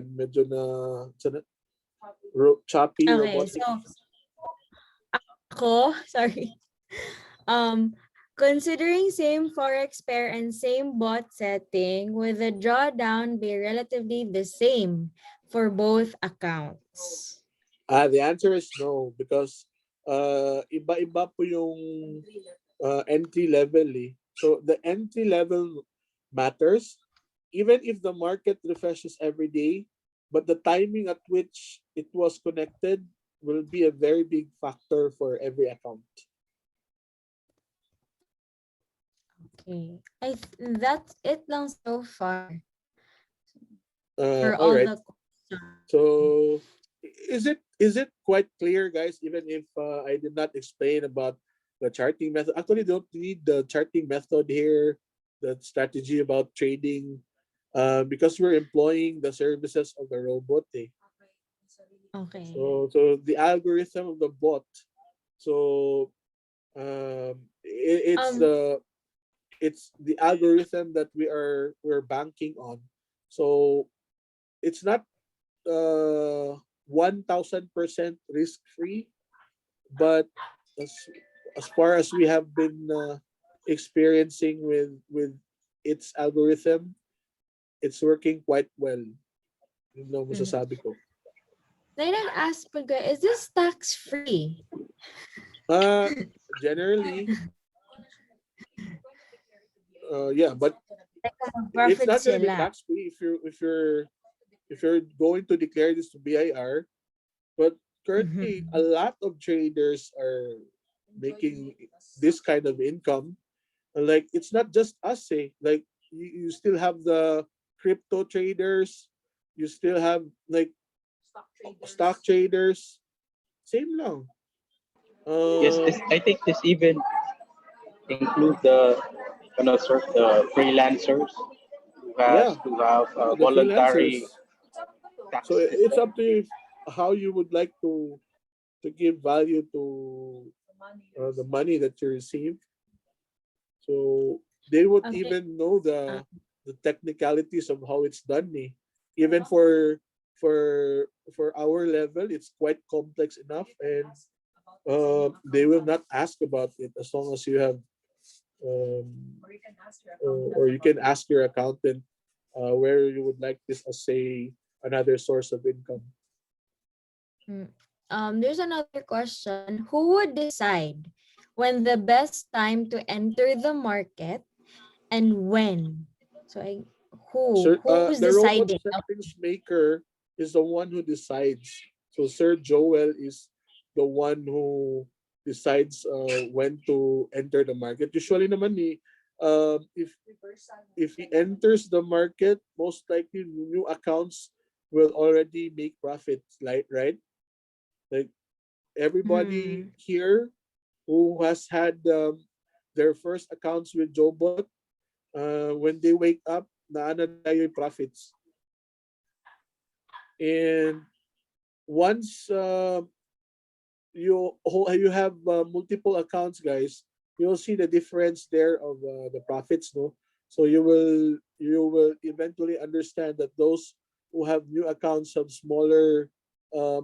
medyo na choppy, Okay, robotic. so ako, sorry. Considering same forex pair and same bot setting, will the drawdown be relatively the same for both accounts? The answer is no because iba-iba po yung entry level eh. So the entry level matters even if the market refreshes every day, but the timing at which it was connected will be a very big factor for every account. Okay. That's it lang so far. For All all right. the questions. So is it quite clear, guys? Even if I did not explain about the charting method, actually don't need the charting method here, the strategy about trading, because we're employing the services of the robot. Eh. Okay. So the algorithm of the bot. So it's the algorithm that we're banking on. So it's not 1,000% risk free, but as far as we have been experiencing with its algorithm, it's working quite well. Yun lang masasabi ko. Ask is this tax free? Generally, yeah, but it's not going to be tax free if you're going to declare this to BIR. But currently, a lot of traders are making this kind of income. Like it's not just us, eh. Like you still have the crypto traders, you still have like stock traders. Same lang. Yes, I think this even include the the freelancers who has to have a the voluntary freelancers. tax So it's system. up to you how you would like to give value to the money that you receive. So they would even know the technicalities of how it's done. Eh. Even for our level, it's quite complex enough, and they will not ask about it as long as you have or you can ask your accountant where you would like this as another source of income. There's another question. Who would decide when the best time to enter the market and when? So who's The robot deciding? settings maker is the one who decides. So Sir Joel is the one who decides when to enter the market. Usually naman if he enters the market, most likely new accounts will already make profits, like right? Like everybody here who has had their first accounts with Jobot, when they wake up, naana na tayo yung profits. And once you have multiple accounts, guys, you'll see the difference there of the profits, no? So you will eventually understand that those who have new accounts have smaller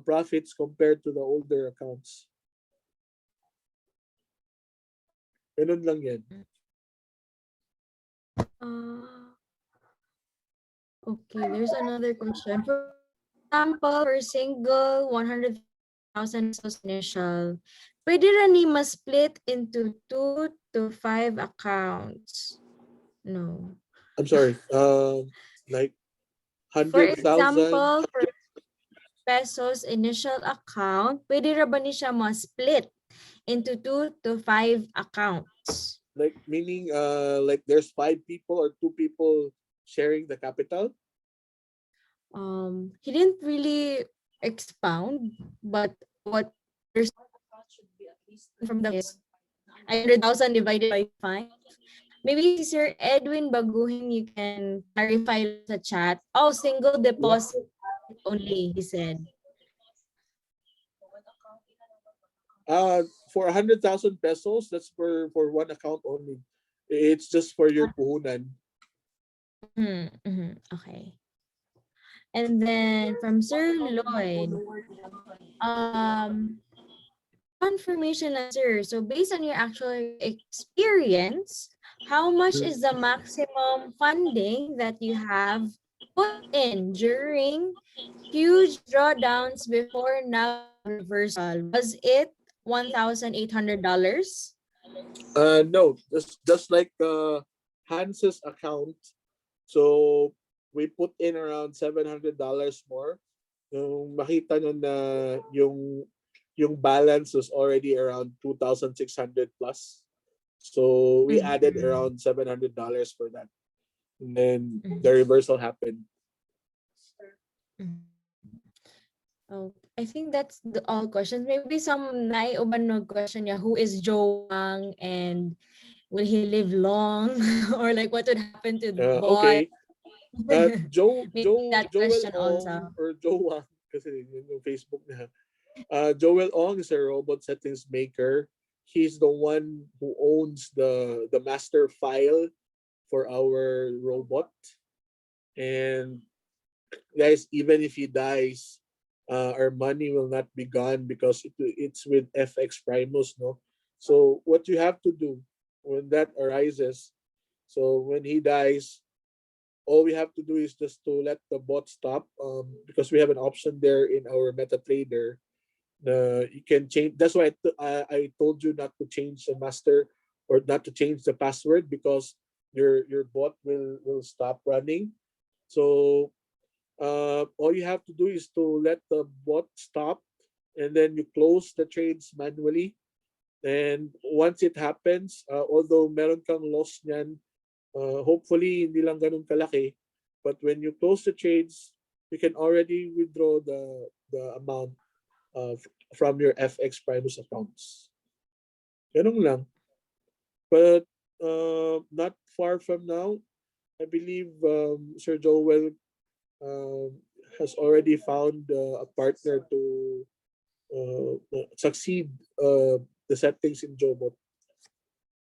profits compared to the older accounts. Ganun lang yan. Okay, there's another question. For example, for single 100,000 pesos initial, pwede rin ni ma-split into 2 to 5 accounts. No. I'm sorry. Like For 100,000. example, for pesos initial account, pwede ra ba ni siya ma-split into 2 to 5 accounts? Like meaning like there's 5 people or 2 people sharing the capital? He didn't really expound, but what there's from the is 100,000 divided by 5. Maybe Sir Edwin Baguhin, you can clarify the chat. Oh, single deposit only, he said. For 100,000 pesos, that's for one account only. It's just for your puhunan. Okay. And then from Sir Lloyd, confirmation answer. So based on your actual experience, how much is the maximum funding that you have put in during huge drawdowns before now reversal? Was it $1,800? No, just like Hans's account. So we put in around $700 more. Yung makita nyo na yung balance was already around 2,600 plus. So we added around $700 for that. And then the reversal happened. Oh, I think that's all questions. Maybe some naiuban no question niya, who is Joe Wang and will he live long? Or like what would happen to the boy? Okay. Joel question Ong also. or Joe Wang kasi yung Facebook na. Joel Ong is a robot settings maker. He's the one who owns the master file for our robot. And guys, even if he dies, our money will not be gone because it's with FX Primus, no? So what you have to do when that arises, so when he dies, all we have to do is just to let the bot stop, because we have an option there in our MetaTrader. You can change. That's why I told you not to change the master or not to change the password, because your bot will stop running. So all you have to do is to let the bot stop, and then you close the trades manually. And once it happens, although meron kang loss niyan, hopefully hindi lang ganun kalaki, but when you close the trades, you can already withdraw the amount from your FX Primus accounts. Ganun lang. But not far from now, I believe Sir Joel has already found a partner to succeed the settings in Jobot.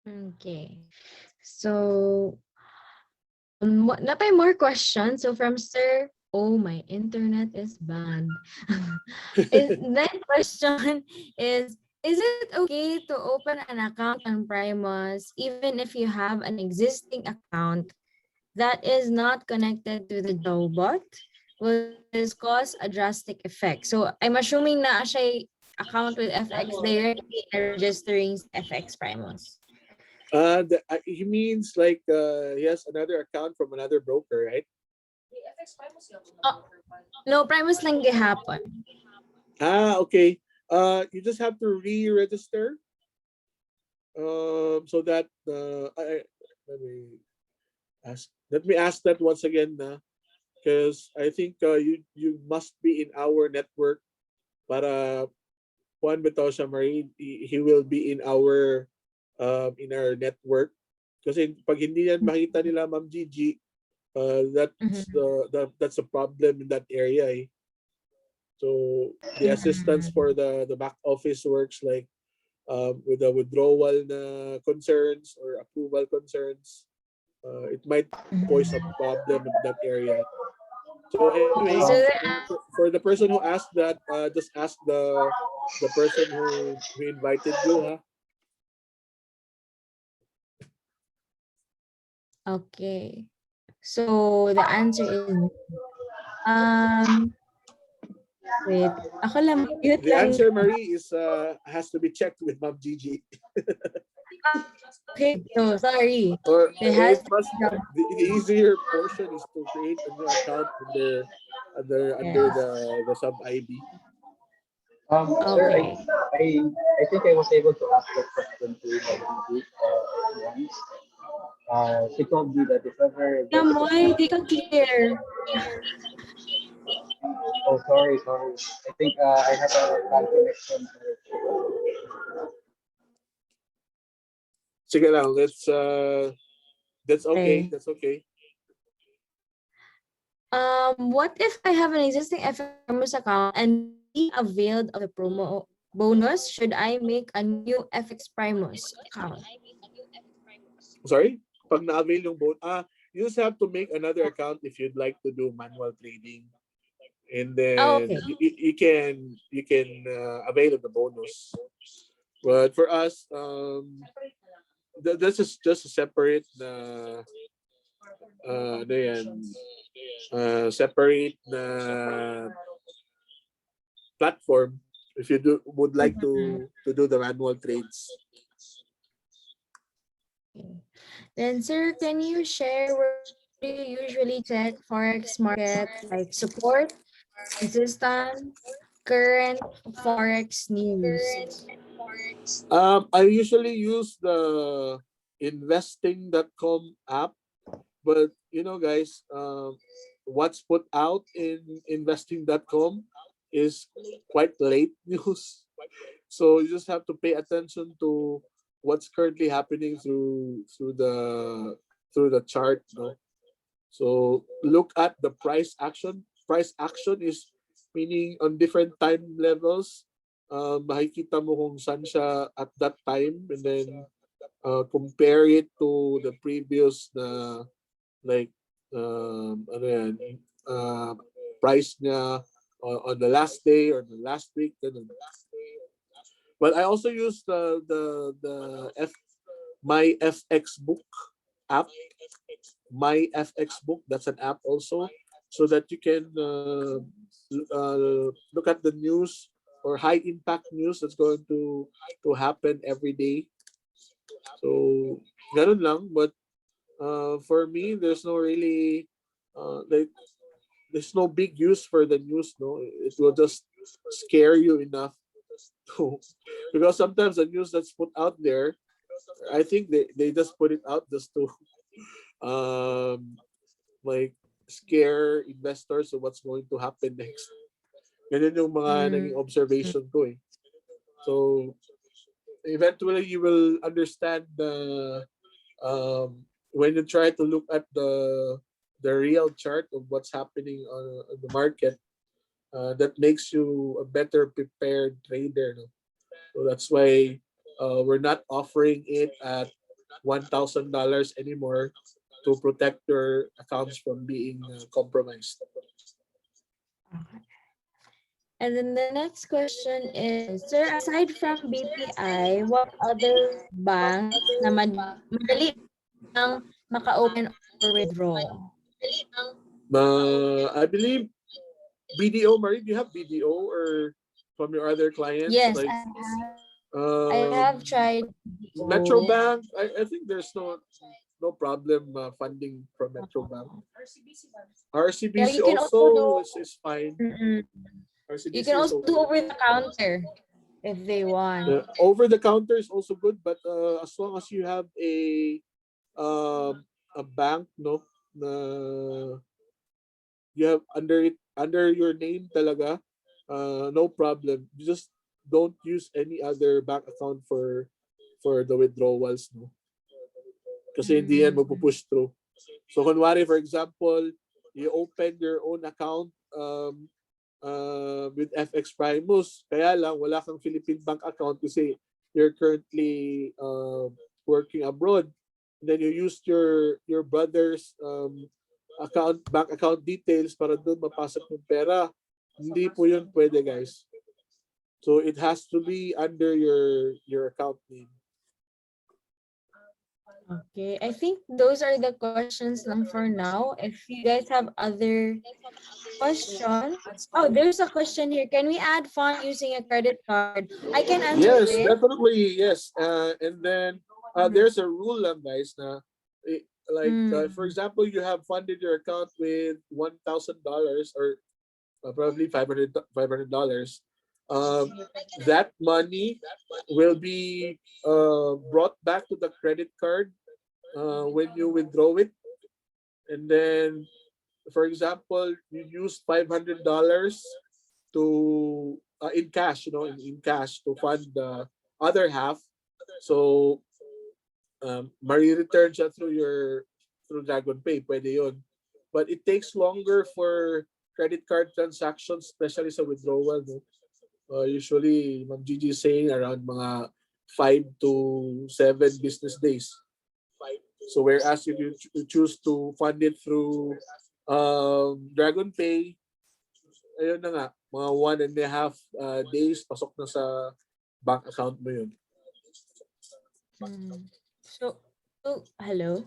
Okay. So, napay more questions. So from Sir, oh, my internet is banned. That question is Is it okay to open an account on Primus even if you have an existing account that is not connected to the Jobot? Will this cause a drastic effect? So I'm assuming na siya account with FX directly na registering sa FX Primus. He means like he has another account from another broker, right? Oh, no, Primus lang gihapon. Okay. You just have to re-register. So that let me ask that once again, because I think you must be in our network. Para Juan Betosa Marie, he will be in our network. Kasi pag hindi yan makita nila Ma'am Gigi, that's a problem in that area. Eh. So the assistance for the back office works like with the withdrawal concerns or approval concerns. It might pose a problem in that area. So anyway, Okay, so for the person who asked that, just ask the person who invited you, huh? okay. So the answer is wait. Ako lang mute The lang. answer, Marie, is has to be checked with Ma'am Gigi. Okay, no, sorry. Or It has it to must be the easier portion is to create a new account under yes. the sub ID. Sir, Okay. I think I was able to ask that question to my DD once. She told me that if ever there's Namoy, di ka clear. oh sorry. I think I have a bad connection. Sige lang, that's okay. Okay. That's okay. What if I have an existing FX account and being availed of the promo bonus? Should I make a new FX Primus account? Sorry? Pag na-avail yung you just have to make another account if you'd like to do manual trading. And then Okay. you can avail of the bonus. But for us, this is just a separate ano yan, separate platform if you would like to do the manual trades. Okay. Then, sir, can you share where do you usually check Forex market like support, consistent, current Forex news? I usually use the investing.com app, but you know, guys, what's put out in investing.com is quite late news. So you just have to pay attention to what's currently happening through the chart. No? So look at the price action. Price action is meaning on different time levels. Makikita mo kung saan siya at that time, and then compare it to the previous like ano yan, price niya on the last day or the last week. Ganun. But I also use my FX book app. My FX book, that's an app also, so that you can look at the news or high impact news that's going to happen every day. So ganun lang, but for me there's no really like there's no big use for the news. No, it will just scare you enough to, because sometimes the news that's put out there, I think they just put it out just to um like scare investors of what's going to happen next. Ganyan yung mga naging observation ko eh. So eventually you will understand when you try to look at the real chart of what's happening on the market, that makes you a better prepared trader. No? So that's why we're not offering it at $1,000 anymore to protect your accounts from being compromised. Okay. And then the next question is, sir, aside from BPI, what other banks na madali lang maka-open or withdraw? I believe BDO, Marie, do you have BDO or from your other clients? Yes, Like I have tried Metro BDO. Bank, I think there's no problem funding from Metro Bank. Yeah, RCBC you can also do also is fine. you RCBC can is also do okay. over the counter if they want. Over the counter is also good, but as long as you have a bank, no, na you have under your name talaga, no problem. You just don't use any other bank account for the withdrawals, no. Kasi hindi yan magpupush through. So kunwari, for example, you open your own account with FX Primus, kaya lang wala kang Philippine bank account kasi you're currently working abroad. And then you used your brother's bank account details para doon mapasok yung pera. Hindi po yun pwede, guys. So it has to be under your account name. Okay, I think those are the questions lang for now. If you guys have other questions. Oh, there's a question here. Can we add fund using a credit card? I can answer Yes, it. definitely, yes. And then there's a rule lang, guys, na for example, you have funded your account with $1,000 or probably $500. That money will be brought back to the credit card when you withdraw it. And then, for example, you use $500 to in cash, in cash to fund the other half. So, return siya through Dragon Pay, pwede yun. But it takes longer for credit card transactions, especially sa withdrawal. No? Usually, Ma'am Gigi is saying around mga 5 to 7 business days. So whereas if you choose to fund it through Dragon Pay, ayun na nga, mga 1.5 days, pasok na sa bank account mo yun. Hello?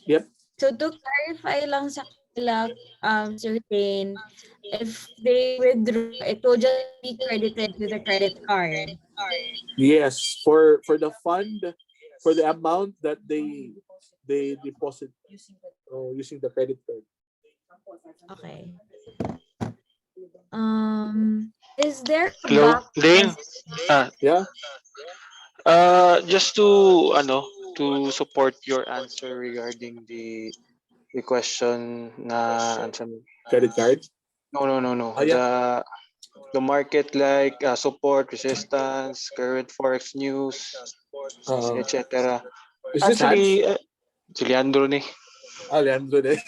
Yep. So to clarify lang sa kanila, Sir Kane, if they withdraw, it will just be credited to the credit card. Yes, for the fund, for the amount that they deposit using the credit card. Okay. Is there a Hello, back Dane. Yeah. Just to support your answer regarding the question na answer mo. Credit card? No. Oh, yeah. The market like support, resistance, current forex news, etc. Is this Actually, Hans? si Leandro ni. Leandro din.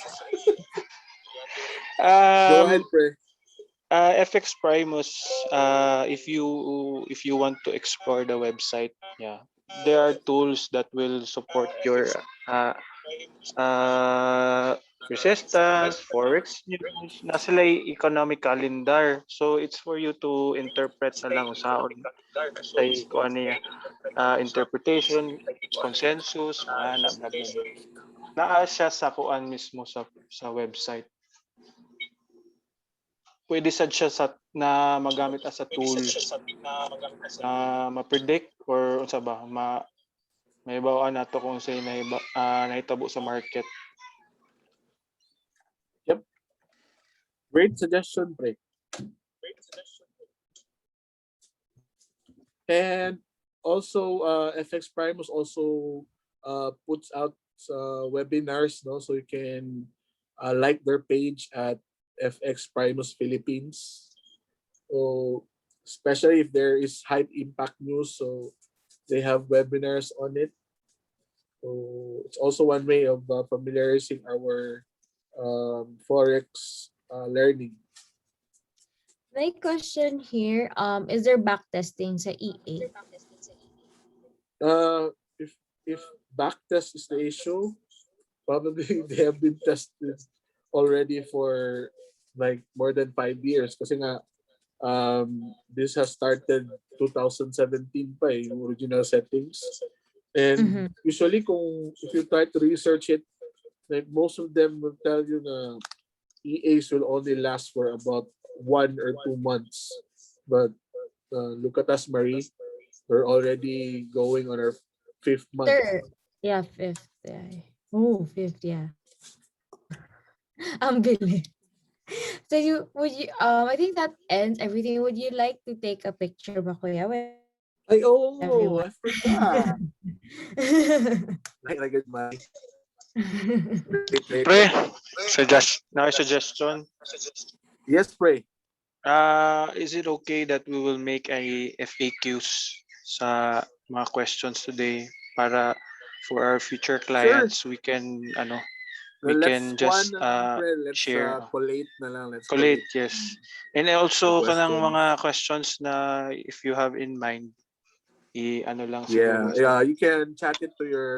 Go ahead, pre. FX Primus, if you want to explore the website, yeah, there are tools that will support your resistance, forex news, na sila economic calendar. So it's for you to interpret na lang usaon say kung ano niya, interpretation, consensus, mga blah blah blah. Naa siya sa kuan mismo sa website. Pwede sad siya na magamit as a tool na ma-predict or unsa ba may bawaan nato kung say nahitabo sa market. Yep. Great suggestion, pre. And also, FX Primus also puts out webinars, no? So you can like their page at FX Primus Philippines. So especially if there is high impact news, so they have webinars on it. So it's also one way of familiarizing our forex learning. My question here, is there backtesting sa EA? If backtest is the issue, probably they have been tested already for like more than 5 years. Kasi nga, This has started 2017 pa yung original settings. And usually if you try to research it, like most of them will tell you na EAs will only last for about 1 or 2 months. But look at us, Marie. We're already going on our 5th month. Third. Yeah, 5th. Yeah. Oh, 5th, yeah. Ang bilis. So I think that ends everything. Would you like to take a picture ba, kuya, with everyone? I forgot. Like my Pre, now a suggestion. Yes, pray. Is it okay that we will make a FAQs sa mga questions today para for our future clients we can we can just let's share. collate na lang. Let's Collate, yes. And also the kanang questions. mga questions na if you have in mind, ano lang Yeah, siguro. you can chat it to your